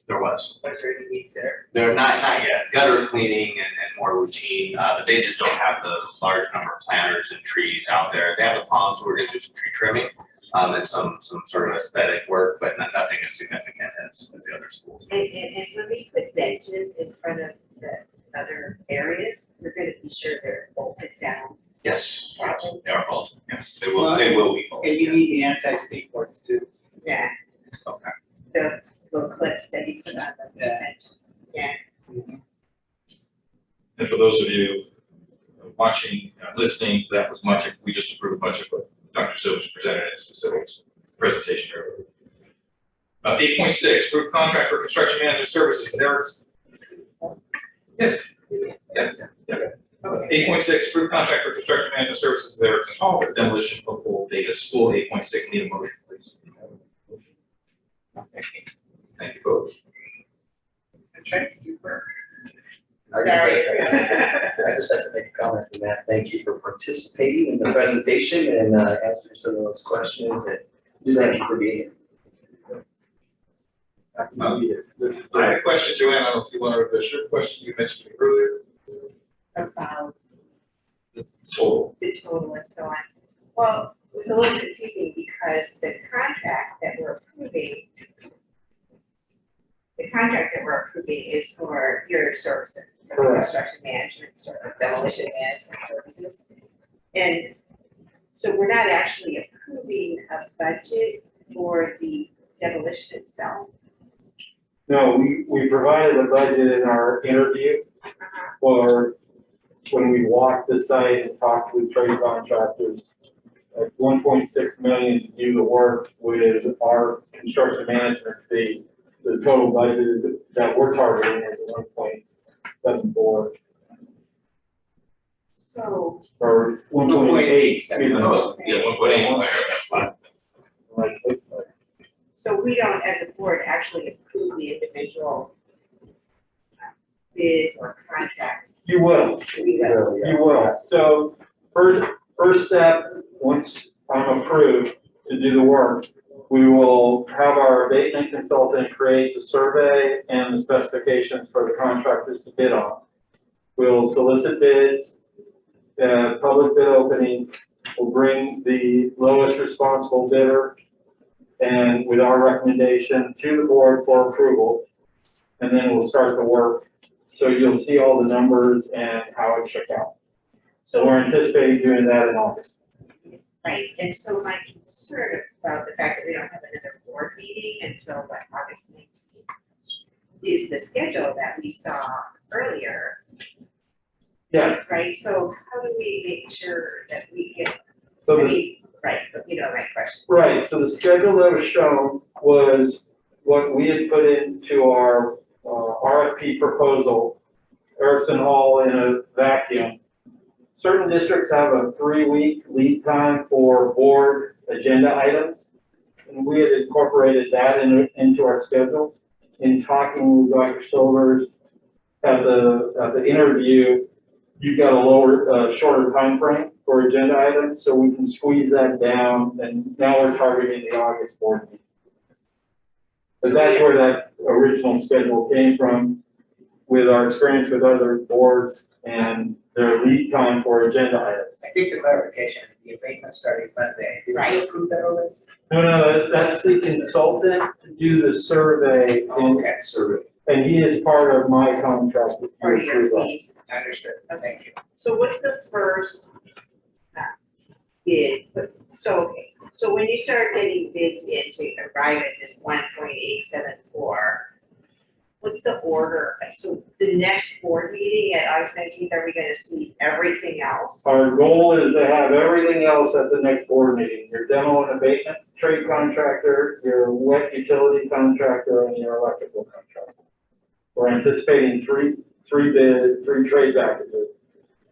There was. Was there any needs there? They're not yet. Gutter cleaning and more routine, but they just don't have the large number of planters and trees out there. They have the palms, so we're gonna do some tree trimming, and some sort of aesthetic work, but nothing as significant as the other schools. And when we put benches in front of the other areas, we're gonna be sure they're bolted down. Yes, they are both. Yes, they will be both. And you need the anti-speed boards too. Yeah. Okay. The little clips that you put on the benches. Yeah. And for those of you watching, listening, that was we just approved much of what Dr. Silvers presented in his facilities presentation earlier. 8.6, approved contract for construction management services. And Eric's. Yes. Yeah. 8.6, approved contract for construction management services with Erickson Hall for demolition of old data school. 8.6, need a motion, please. Thank you both. I'm trying to do work. I just have to make a comment on that. Thank you for participating in the presentation and answering some of those questions, and just thank you for being here. I had a question, Joanne, I don't know if you want to, the short question you mentioned earlier. About The total. the total and so on. Well, it was a little confusing because the contract that we're approving is for your services, for the Correct. construction management, demolition management services. And so we're not actually approving a budget for the demolition itself. No, we provided a budget in our interview for when we walked the site and talked with trade contractors. Like 1.6 million to do the work with our construction management fee. The total budget that we're targeting is 1.74 So, or 1.8. excuse me. Oh, yeah, 1.8. so we don't, as a board, actually approve the individual bids or contracts. You will. We will. You will. So first step, once I'm approved to do the work, we will have our abatement consultant create the survey and the specifications for the contractors to bid on. We'll solicit bids, public bid opening, we'll bring the lowest responsible bidder and with our recommendation to the board for approval, and then we'll start the work. So you'll see all the numbers and how it shook out. So we're anticipating doing that in August. Right, and so my concern about the fact that we don't have another board meeting until like August 19th is the schedule that we saw earlier, Yes, right? So how do we make sure that we get, so I this, mean, right, but you know my question. right, so the schedule that was shown was what we had put into our RFP proposal, Erickson Hall in a vacuum. Certain districts have a 3-week lead time for board agenda items, and we had incorporated that into our schedule. In talking with Dr. Silvers at the interview, you've got a shorter time frame for agenda items, so we can squeeze that down, and now we're targeting the August board meeting. But that's where that original schedule came from, with our experience with other boards and their lead time for agenda items. I think the clarification, the abatement starting Monday, did you approve that already? No, that's the consultant to do the survey, Okay, survey. and he is part of my contract with Part of your approval. fees. Understood, thank you. So what's the first bid? So when you start getting bids in to arrive at this 1.874, what's the order? So the next board meeting at August 19th, are we gonna see everything else? Our goal is to have everything else at the next board meeting, your demo and abatement trade contractor, your wet utility contractor, and your electrical contractor. We're anticipating three trade packages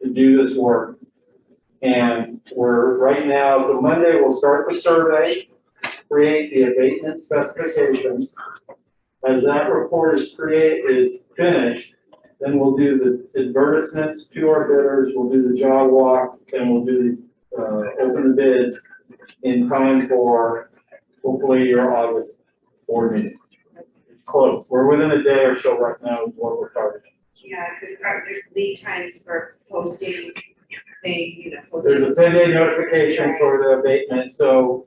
to do this work. And we're right now, so Monday we'll start the survey, create the abatement specification. As that report is finished, then we'll do the advertisements to our bidders, we'll do the job walk, and we'll do open the bids in time for hopefully your August board meeting. It's close. We're within a day or so right now is what we're targeting. Yeah, because there's lead times for posting posting. There's a 10-day notification for the abatement, so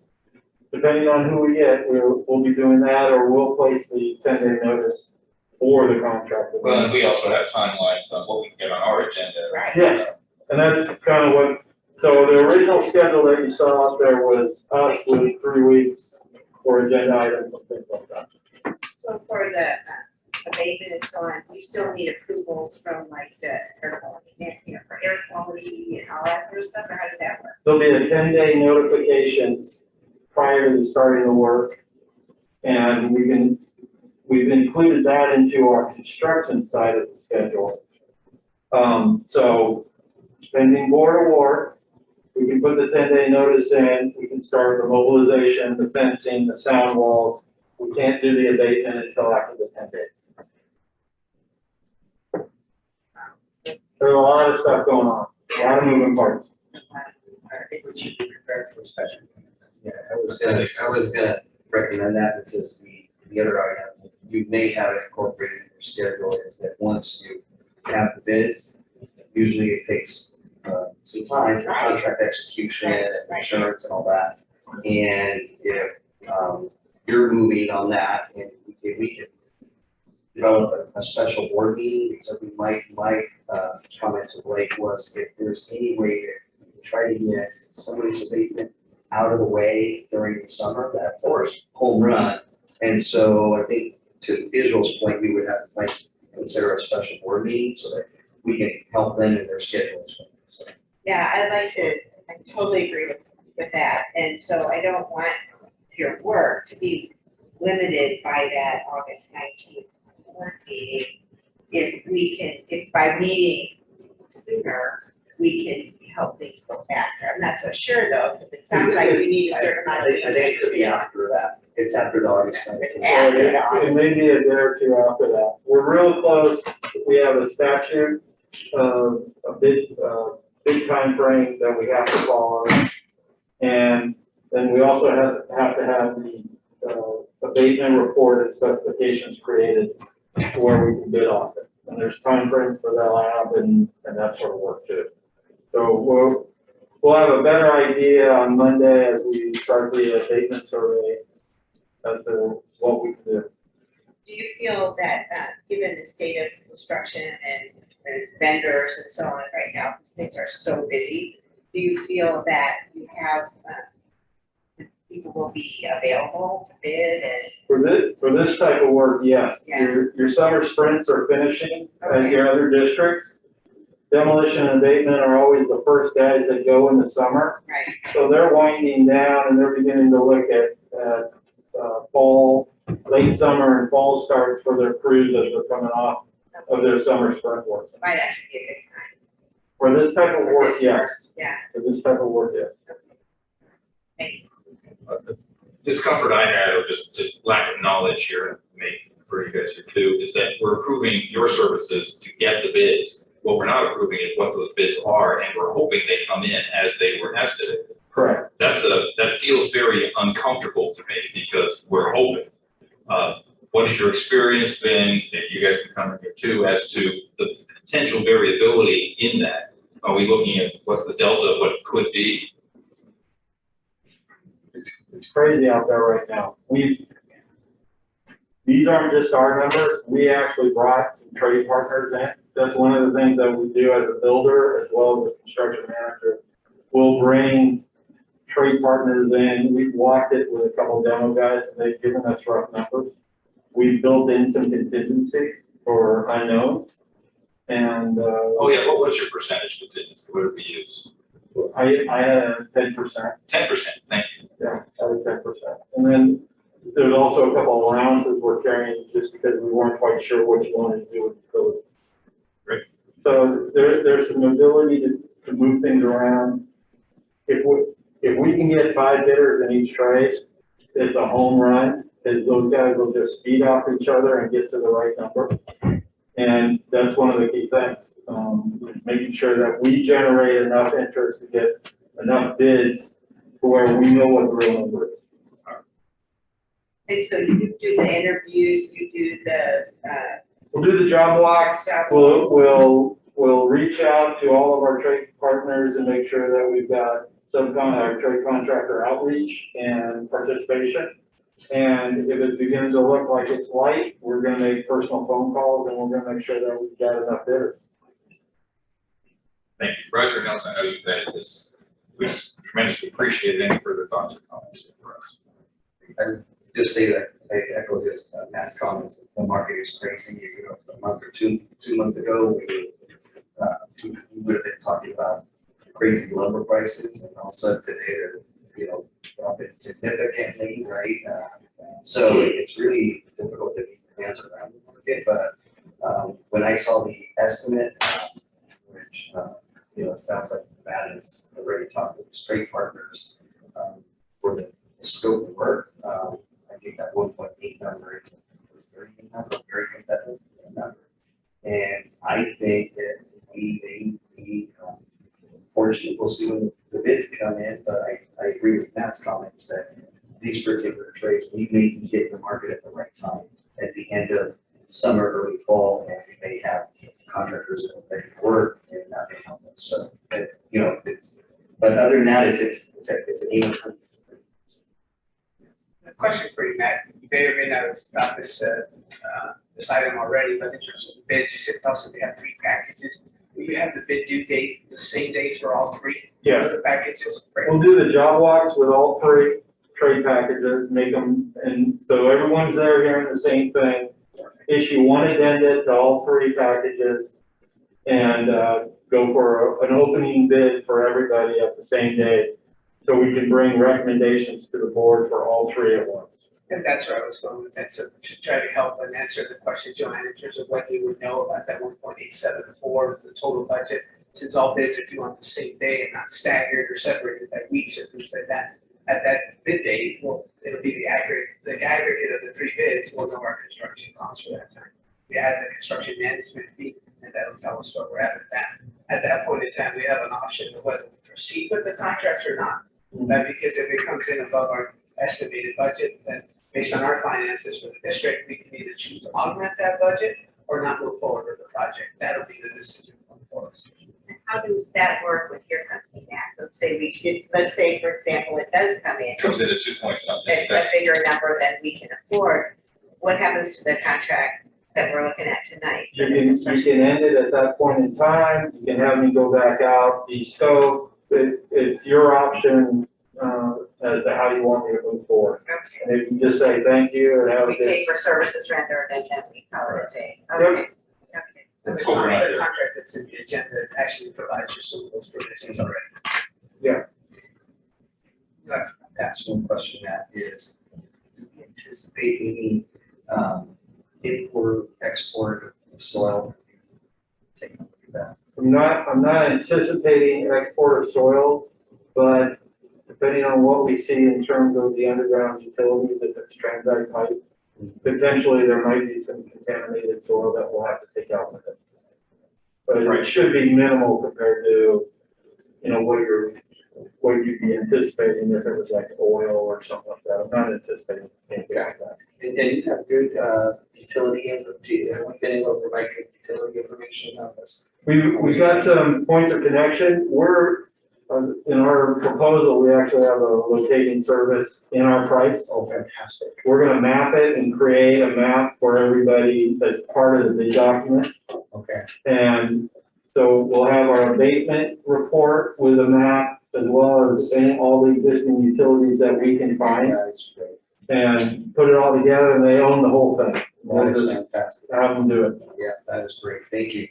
depending on who we get, we'll be doing that, or we'll place the 10-day notice for the contractor. Well, and we also have timelines on what we can get on our agenda. Right. Yes, and that's kind of what, so the original schedule that you saw out there was us with 3 weeks for agenda items and things like that. So for the abatement and so on, we still need approvals from like the air quality, for air quality and all that sort of stuff, or how does that work? There'll be a 10-day notification prior to the starting the work, and we've included that into our construction side of the schedule. So pending board award. We can put the 10-day notice in, we can start the mobilization, the fencing, the sound walls. We can't do the abatement until after the 10 days. There's a lot of stuff going on, a lot of moving parts. I think we should be prepared for a special. Yeah, I was gonna recommend that because the other item, you may have it incorporated in your schedule, is that once you have the bids, usually it takes some time for contract execution and insurance and all that. And if you're moving on that, and if we can develop a special board meeting, because we might comment to Blake was if there's any way to try to get somebody's abatement out of the way during the summer, that's of course home run. And so I think to Israel's point, we would have to like consider a special board meeting so that we can help them in their schedules. So. Yeah, I totally agree with that. And so I don't want your work to be limited by that August 19th board meeting. If by meeting sooner, we can help things go faster. I'm not so sure though, because it sounds like we need a certain amount of. I think it could be after that. It's after the August 19th. It's after the It August. may be a day or two after that. We're real close. We have a statute, a big time frame that we have to follow. And then we also have to have the abatement report and specifications created where we can bid off it. And there's time frames for that lab and that sort of work too. So we'll have a better idea on Monday as we start the abatement survey as to what we can do. Do you feel that, given the state of construction and vendors and so on right now, because things are so busy, do you feel that you have, people will be available to bid and? For this type of work, yes. Yes. Your summer sprints are finishing at Okay. your other districts. Demolition and abatement are always the first guys that go in the summer. Right. So they're winding down and they're beginning to look at fall, late summer and fall starts for their crews as they're coming off of their summer sprint work. It might actually be a good time. For this type of work, yes. Yeah. For this type of work, yes. Thank you. The discomfort I had, or just lack of knowledge here, maybe for you guys here too, is that we're approving your services to get the bids. What we're not approving is what those bids are, and we're hoping they come in as they were estimated. Correct. That feels very uncomfortable to me because we're hoping. What has your experience been, and you guys can come in here too, as to the potential variability in that? Are we looking at what's the delta of what it could be? It's crazy out there right now. These aren't just our numbers. We actually brought some trade partners in. That's one of the things that we do as a builder as well as a construction manager. We'll bring trade partners in. We've walked it with a couple of demo guys and they've given us rough numbers. We've built in some contingency for unknowns. And Oh yeah, what was your percentage contingency? What did we use? I had 10%. 10%, thank you. Yeah, I was 10%. And then there's also a couple of allowances we're carrying just because we weren't quite sure what you wanted to do with the code. Great. So there's some ability to move things around. If we can get 5 bidders in each trade, it's a home run, because those guys will just feed off each other and get to the right number. And that's one of the key things, making sure that we generate enough interest to get enough bids to where we know what the real number is. And so you do the interviews, you do the, We'll do the job blocks. We'll reach out to all of our trade partners and make sure that we've got our trade contractor outreach and participation. And if it begins to look like it's light, we're gonna make personal phone calls and we're gonna make sure that we've got enough bidders. Thank you. Roger, Nelson, I know you guys we just tremendously appreciate any further thoughts or comments for us. I just say that I echo his Matt's comments. The market is crazy. You know, a month or two months ago, we would have been talking about crazy lumber prices, and all of a sudden today they're dropping significantly, right? So it's really difficult to get your hands around the market. But when I saw the estimate, which it sounds like Matt is already talking with straight partners for the scope of work. I think that 1.8 number is a very competitive number. And I think that we fortunately, we'll see when the bids come in, but I agree with Matt's comments that these particular trades, we may be hitting the market at the right time, at the end of summer, early fall, and we may have contractors that are ready to work, and that may help us. So, but other than that, it's a game of. A question for you, Matt. You may or may not have got this item already, but in terms of the bids, you said also we have 3 packages. Will you have the bid due date the same day for all 3? Yes. Of the packages? Great. We'll do the job walks with all 3 trade packages, make them, and so everyone's there hearing the same thing. Issue 1 addenda to all 3 packages and go for an opening bid for everybody at the same day. So we can bring recommendations to the board for all 3 at once. And that's where I was going with that. So to try to help and answer the question, Joanne, in terms of what you would know about that 1.874, the total budget, since all bids are due on the same day and not staggered or separated by weeks or things like that. At that bid date, well, it'll be the aggregate of the 3 bids, we'll know our construction costs for that time. We add the construction management fee, and that'll tell us what we're at that. At that point in time, we have an option of whether we proceed with the contracts or not. Because if it comes in above our estimated budget, then based on our finances for the district, we can either choose to augment that budget or not move forward with the project. That'll be the decision for us. How does that work with your company, Max? Let's say, for example, it does come in, Comes in at 2 point something. a bigger number than we can afford. What happens to the contract that we're looking at tonight? You can end it at that point in time, you can have me go back out, de-scope, it's your option as to how you want me to move forward. Okay. And if you just say thank you and have a We good. pay for services rendered and then we call it a day. Yep. Okay. Okay. That's The what we're not contract doing. that's in the agenda actually provides you some of those provisions already. That's one question, Matt, is do you anticipate any import, export of soil? Take a look at that. I'm not anticipating export of soil, but depending on what we see in terms of the underground utilities, if it's transite pipe, potentially there might be some contaminated soil that we'll have to take out with it. But it should be minimal compared to, what you'd be anticipating if it was like oil or something like that. I'm not anticipating anything like that. And you have good utility information, have we been able to provide good utility information on this? We've got some points of connection. We're, in our proposal, we actually have a locating service in our price. Oh, fantastic. We're gonna map it and create a map for everybody as part of the bid document. Okay. And so we'll have our abatement report with a map as well as all the existing utilities that we can find That is great. and put it all together, and they own the whole thing. We'll That is just fantastic. have them do it. Yeah, that is great. Thank you.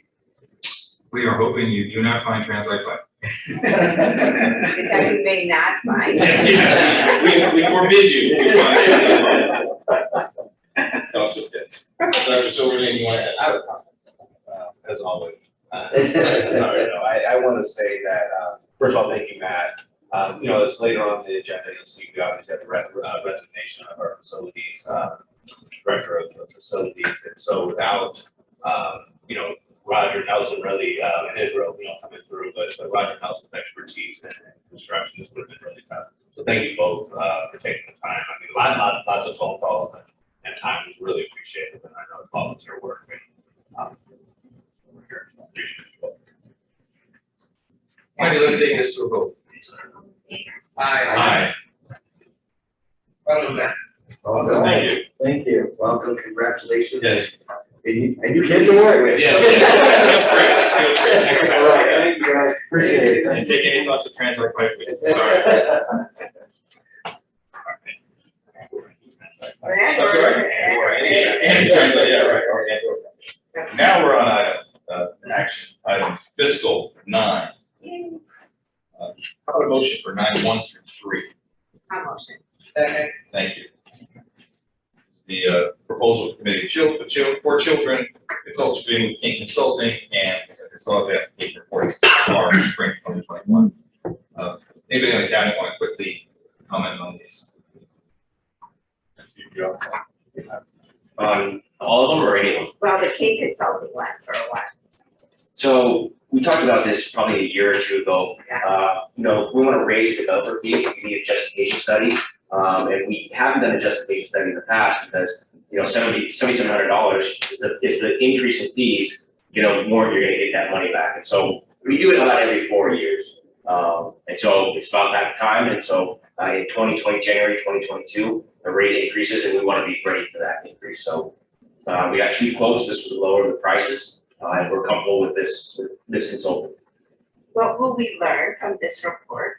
We are hoping you do not find translate pipe. That we may not find. We forbid you. to find translite pipe. Also, yes. Dr. Silverman, you want to add? I have a comment, as always. I want to say that, first of all, thank you, Matt. It's later on in the agenda, you'll see we obviously have the resignation of our facilities, director of facilities. And so without, Roger Nelson really, and Israel, coming through, but Roger Nelson's expertise in construction has been really tough. So thank you both for taking the time. I mean, lots of phone calls and time was really appreciated. And I know it's volunteer work. We're here. Appreciate it both. Maybe let's take this to a vote. Aye. Welcome back. Welcome. Thank you. Thank you. Welcome, congratulations. Yes. And you came to work with. Yeah. All right, thank you guys, appreciate it. And take any thoughts of translate pipe with you. All right. I'm sorry. And translate, yeah, right. Now we're on action items fiscal 9. How about a motion for 9(1) through 3? I'll motion. Second. Thank you. The proposal committee for children, consulting and consolidated application reports tomorrow, spring 2021. Anybody on the cabinet want to quickly comment on these? On all of them or any of them? Well, the K consulting one for a while. So we talked about this probably a year or two ago. We want to raise developer fees, we need a justification study. And we haven't done a justification study in the past because, $7,700 is the increase in fees, more you're gonna get that money back. And so we do it about every 4 years. And so it's about that time. And so in January 2022, the rate increases and we want to be ready for that increase. So we got 2 quotes. This was lower the prices. And we're comfortable with this consultant. What will we learn from this report?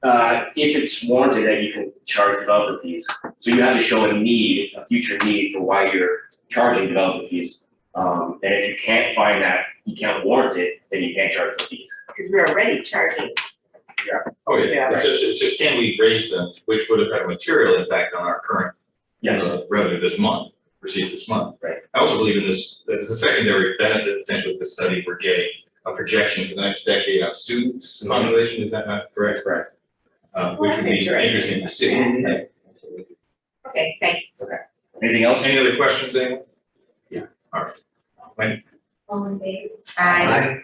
If it's warranted that you can charge developer fees. So you have to show a future need for why you're charging developer fees. And if you can't find that, you can't warrant it, then you can't charge the fees. Because we're already charging. Oh, yeah, Yeah, it's just can we raise them, which would have had a material impact on our current revenue this month, versus this month. Right. I also believe in this, that as a secondary benefit potential of this study, we're getting a projection for the next decade of students population, is that not correct? Correct. Which would be interesting to see. Okay, thank you. Anything else? Any other questions, anyone? Yeah. All right. Wendy? All in favor? Aye.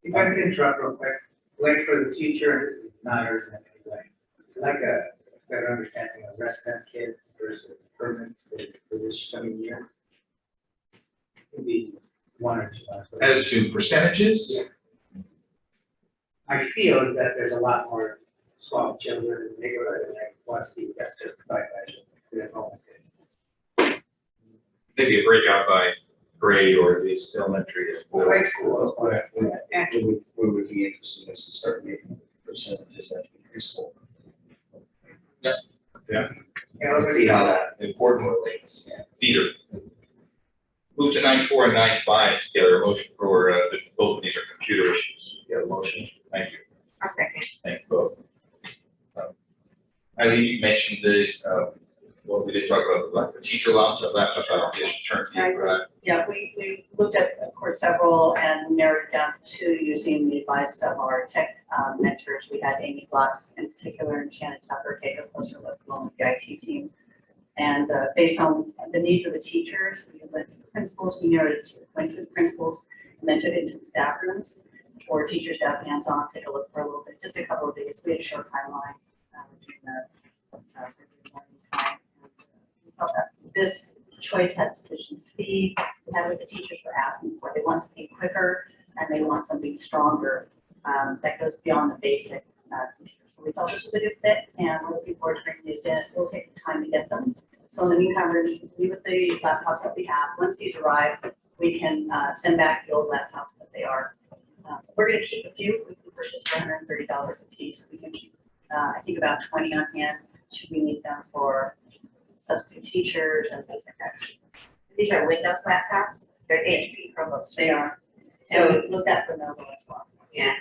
If I can interrupt real quick, like for the teacher, this is not urgent anyway. Like a better understanding of resident kids versus permits for this coming year. Maybe 1 or 2 months. As to percentages? I feel is that there's a lot more small children in the neighborhood and I want to see if that's justified by the enrollment is. Maybe a breakout by grade or at least elementary or High school. We would be interested in to start making percentages at preschool. Yeah. Yeah, Let's see how that important relates. feeder. Move to 9.4 and 9.5 together, a motion for, both of these are computer issues. You have a motion? Thank you. I'll second. Thank you both. Eileen, you mentioned this, we did talk about the teacher laptops, I don't get turn to you for that. Yeah, we looked at, of course, several and narrowed down to using the advice of our tech mentors. We had Amy Blocks in particular and Shannon Tucker take a closer look along with the IT team. And based on the needs of the teachers, we went to the principals, we narrowed it to the principals, and then took it to the staff rooms for teachers to have hands-on, take a look for a little bit, just a couple of days. We had a short timeline during the morning time. We felt that this choice had sufficient speed. We had what the teachers were asking for. They want something quicker and they want something stronger that goes beyond the basic computer. So we thought this was a good fit and we're looking forward to bringing these in. It will take time to get them. So in the meantime, we're going to continue with the laptops that we have. Once these arrive, we can send back the old laptops as they are. We're going to keep a few. We can purchase for $130 a piece. We can keep, I think, about 20 on hand. Should we need them for substitute teachers and things like that? These are Windows laptops. They're HP Chromebooks. They are. So we looked at Lenovo as well. Yeah.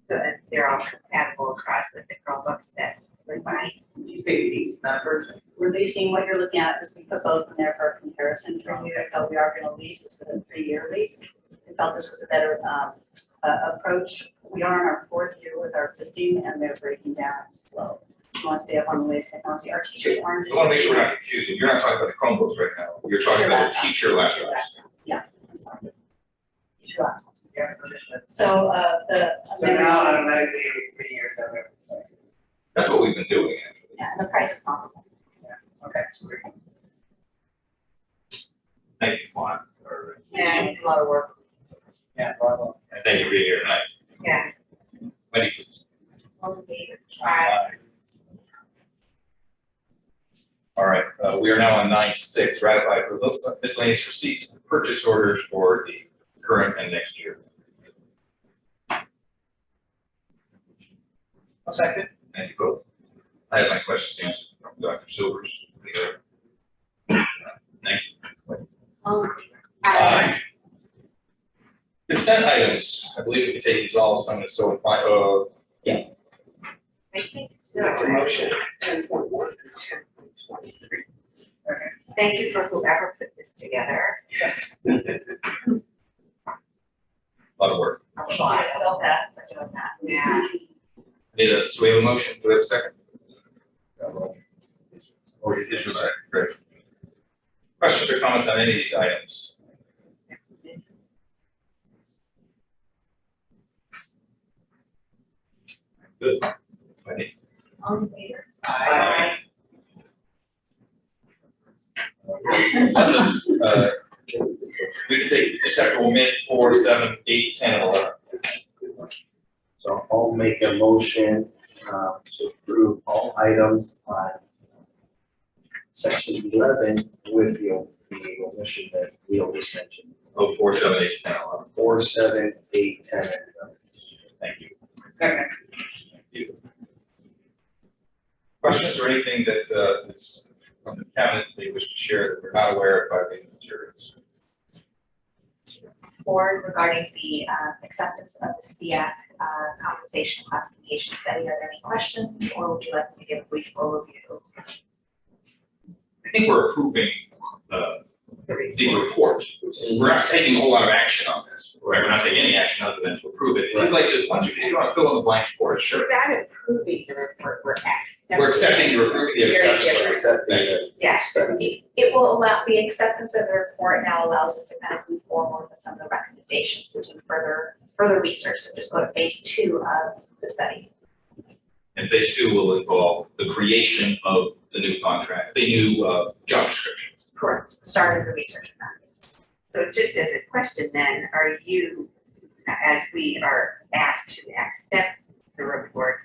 So they're all compatible across the Chromebooks that we're buying. You say these numbers? We're leasing, what you're looking at is we put both in there for a comparison for you. I felt we are going to lease, this is a 3-year lease. We felt this was a better approach. We are in our 4th year with our existing and they're breaking down slow. We want to stay up on the latest technology. Our teachers aren't. I want to make sure we're not confusing. You're not talking about the Chromebooks right now. You're talking about the teacher laptops. Yeah. Teacher laptops. So So now automatically every 3 years I've ever replaced. That's what we've been doing. yeah, and the price is comparable. Okay. Thank you, Juan. Yeah, it's a lot of work. Yeah, bravo. And thank you for being here tonight. Yeah. Wendy, please. All in favor? Aye. All right, we are now on 9.6, ratify for miscellaneous receipts and purchase orders for the current and next year. A second. Thank you both. I have my questions answered from Dr. Silvers. Thank you. Aye. Consent items, I believe we can take these all, so I'm going to so inclined, I think so. Make a motion. 10.1 through 10.23. Thank you for whoever put this together. Yes. a lot of work. Thank you, Silka, for doing that. Yeah. So we have a motion, do we have a second? Or you did, great. Questions or comments on any of these items? Good. Ready? All in favor? Aye. We can take just after we'll omit 4, 7, 8, 10, and 11. So I'll make a motion to approve all items on section 11 with the omission that Leo just mentioned. Oh, 4, 7, 8, 10, 11. 4, 7, 8, 10, and 11. Thank you. Thank you. Questions or anything that is from the cabinet that you wish to share that we're not aware of by the materials? Board regarding the acceptance of the CF compensation classification study. Are there any questions, or would you like me to give a brief overview? I think we're approving the report. We're not taking a whole lot of action on this, right? We're not taking any action other than to approve it. If you'd like to, if you want to fill in the blanks for us, sure. We're not approving the report, we're accepting. We're accepting, you're approving the acceptance. Yeah. It will allow, the acceptance of the report now allows us to kind of move forward with some of the recommendations to do further research, so just go to phase 2 of the study. And phase 2 will involve the creation of the new contract, the new job descriptions. Correct. Started the research on that. So just as a question then, are you, as we are asked to accept the report,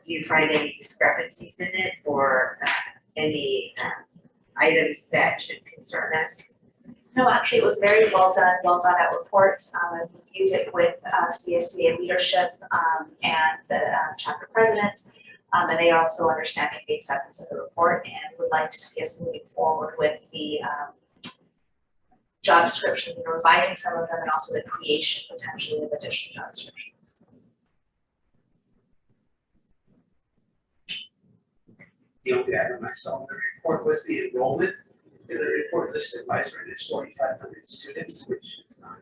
do you find any discrepancies in it or any items that should concern us? No, actually, it was very well done, well thought out report. I've reviewed it with CSCA leadership and the chapter president. And they are also understanding the acceptance of the report and would like to see us moving forward with the job descriptions and revising some of them, and also the creation potentially of additional job descriptions. The only item I saw in the report was the enrollment. In the report listed Weisman is 4,500 students, which is not,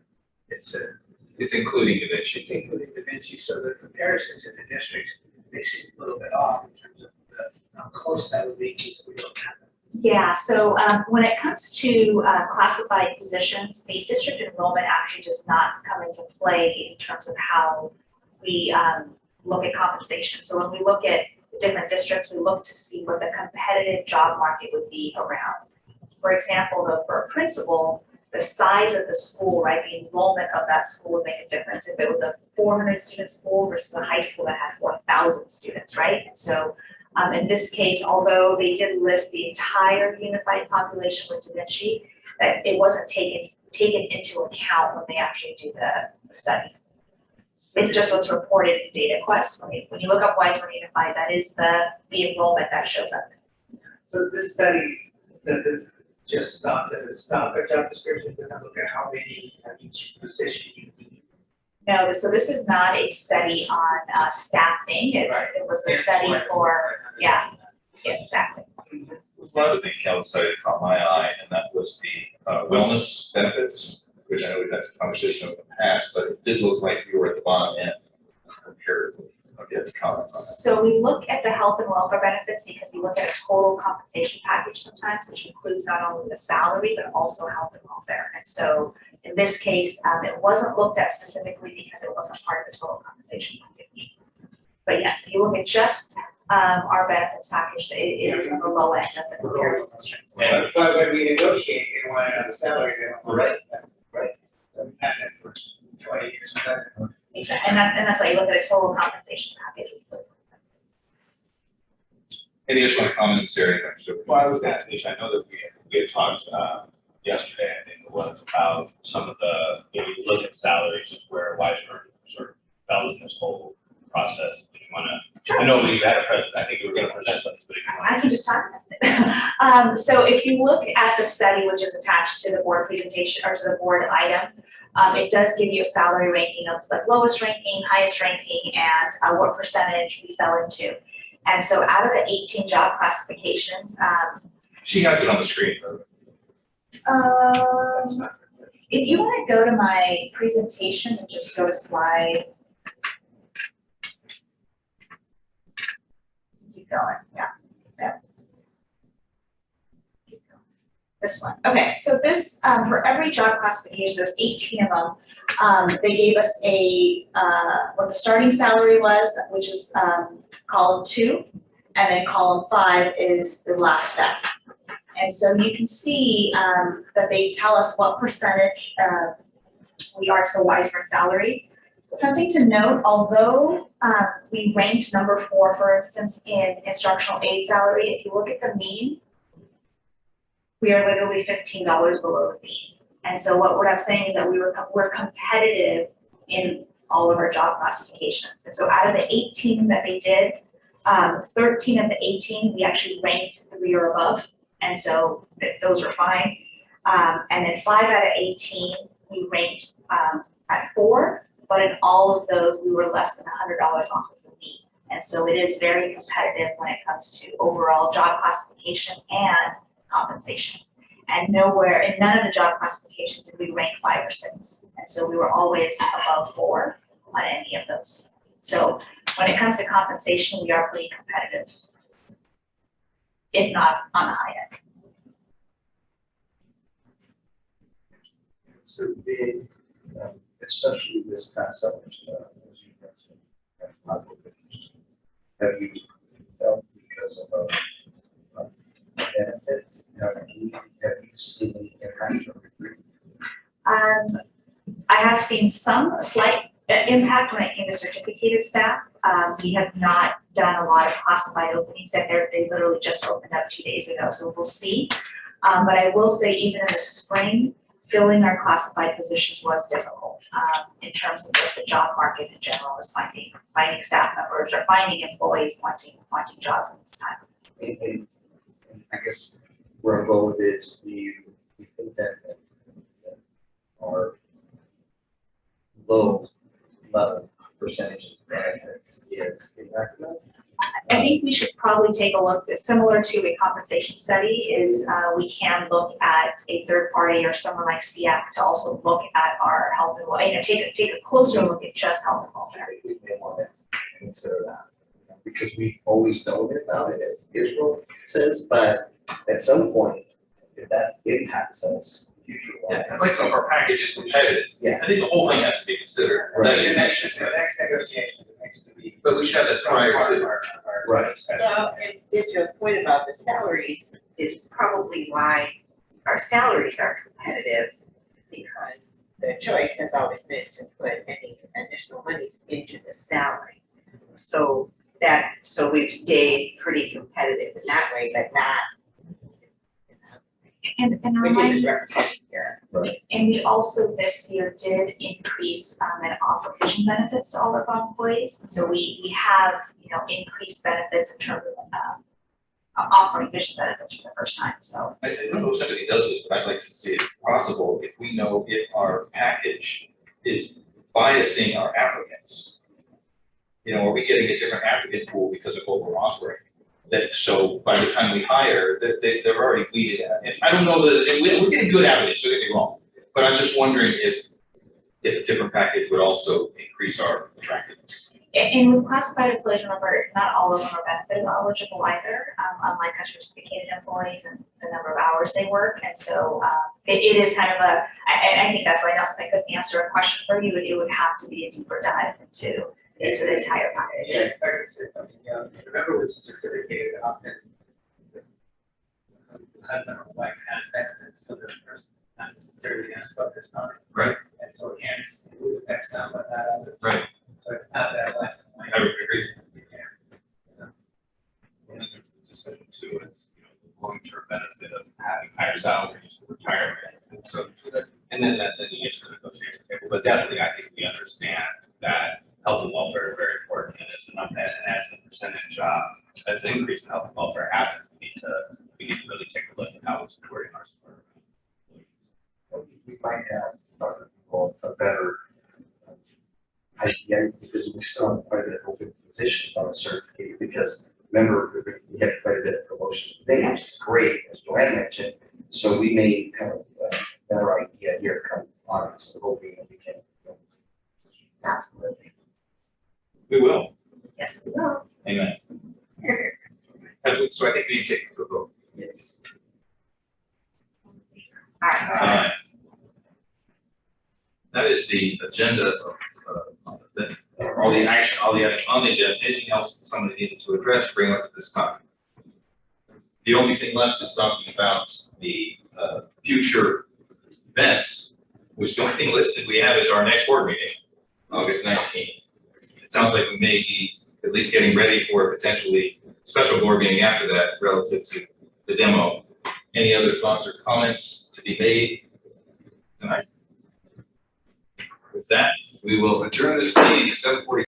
It's including Da Vinci. it's including Da Vinci, so the comparisons in the district may seem a little bit off in terms of how close that would be, because we don't have them. Yeah, so when it comes to classified positions, the district enrollment actually does not come into play in terms of how we look at compensation. So when we look at the different districts, we look to see what the competitive job market would be around. For example, though, for a principal, the size of the school, right, the enrollment of that school would make a difference. If it was a 400 student school versus a high school that had 4,000 students, right? And so in this case, although they did list the entire unified population with Da Vinci, that it wasn't taken into account when they actually do the study. It's just what's reported in DataQuest. When you look up Weisman Unified, that is the enrollment that shows up. So this study, does it stop at job description? Does it look at how many of each position you need? No, so this is not a study on staffing. It was a study for, yeah, exactly. One other thing Kelly cited caught my eye, and that was the wellness benefits, which I know we've had some conversation in the past, but it did look like you were at the bottom end comparatively. Okay, comments on that. So we look at the health and welfare benefits because we look at a total compensation package sometimes, which includes not only the salary, but also health and welfare. And so in this case, it wasn't looked at specifically because it wasn't part of the total compensation package. But yes, if you look at just our benefits package, it is on the low end of the comparative districts. Yeah. But when we negotiate, you want it on the salary, they don't want it, right? We've had it for 20 years. Exactly, and that's why you look at a total compensation package. Any additional comments, Sarah? Well, I was gonna ask, I know that we had talked yesterday, I think it was, about some of the, maybe look at salaries, just where Weisman sort of fell in this whole process. Do you wanna, I know we had a president, I think you were gonna present something, but if you want. I can just talk about it. So if you look at the study, which is attached to the board presentation, or to the board item, it does give you a salary ranking of like lowest ranking, highest ranking, and what percentage we fell into. And so out of the 18 job classifications, She has it on the screen. If you want to go to my presentation and just go to slide. Keep going, yeah. This one, okay, so this, for every job classification, there's 18 of them. They gave us what the starting salary was, which is column 2, and then column 5 is the last step. And so you can see that they tell us what percentage we are to the Weisburn salary. Something to note, although we ranked number 4, for instance, in instructional aid salary, if you look at the mean, we are literally $15 below the mean. And so what I'm saying is that we're competitive in all of our job classifications. And so out of the 18 that they did, 13 of the 18, we actually ranked 3 or above. And so those were fine. And then 5 out of 18, we ranked at 4, but in all of those, we were less than $100 off of the mean. And so it is very competitive when it comes to overall job classification and compensation. And nowhere, in none of the job classifications did we rank 5 or 6. And so we were always above 4 on any of those. So when it comes to compensation, we are pretty competitive, if not on the high end. So big, especially this past summer, as you mentioned, have you felt because of benefits, have you seen impact on recruitment? I have seen some slight impact when it came to certificated staff. We have not done a lot of classified openings, and they literally just opened up 2 days ago, so we'll see. But I will say even in the spring, filling our classified positions was difficult in terms of just the job market in general, is finding staff members or finding employees wanting jobs at this time. And I guess where I'm going with is, do you think that our low level percentage of benefits is recognized? I think we should probably take a look, similar to a compensation study, is we can look at a third party or someone like SEAC to also look at our health and welfare, take a closer look at just health and welfare. We may want to consider that, because we always know about it, as Israel says, but at some point, if that impacts us, Yeah, I'd like to know if our package is competitive. Yeah. I think the whole thing has to be considered. Right. The next negotiation needs to be. But we should have that prior to. Right. Well, and Israel's point about the salaries is probably why our salaries are competitive, because the choice has always been to put any additional monies into the salary. So we've stayed pretty competitive in that way, but not, And which remind- is represented here. And we also this year did increase and offer vision benefits to all of our employees. And so we have, increased benefits in terms of offering vision benefits for the first time, so. I don't know if somebody does this, but I'd like to see if it's possible, if we know if our package is biasing our applicants. Are we getting a different applicant pool because of what we're offering? That, so by the time we hire, that they're already weeded out. And I don't know that, and we're getting good applicants, don't get me wrong. But I'm just wondering if a different package would also increase our attractiveness. And with classified employees, remember, not all of them are benefit eligible either, unlike our certificated employees and the number of hours they work. And so it is kind of I think that's why Nelson, I couldn't answer a question for you, it would have to be a deeper dive into the entire package. Yeah, remember with certificated, often the husband or wife has benefits, so the person not necessarily gonna focus on it. Right. And so hence, it would affect some of that. Right. So it's not that black and white. I would agree. Yeah. So, And then there's the decision too, it's, the long-term benefit of having higher salaries, retirement, and so that, and then you get to the negotiation table, but definitely I think we understand that health and welfare is very important, and it's enough, and as the percentage, as the increase in health and welfare happens, we need to really take a look at how we're supporting our support. We might have a better idea, because we still have quite a bit of open positions on the certificate, because remember, we had quite a bit of promotion today, which is great, as Joanne mentioned, so we may have a better idea here come So hoping that we can. Absolutely. We will. Yes, we will. Amen. So I think we need to take it to a vote. Yes. Alright. That is the agenda of, all the action, all the action on the agenda. Anything else that somebody needed to address, bring up at this time? The only thing left is talking about the, future events, which the only thing listed we have is our next board meeting, August 19th. It sounds like we may be at least getting ready for a potentially special board meeting after that relative to the demo. Any other thoughts or comments to be made tonight? With that, we will adjourn this meeting at 7:40.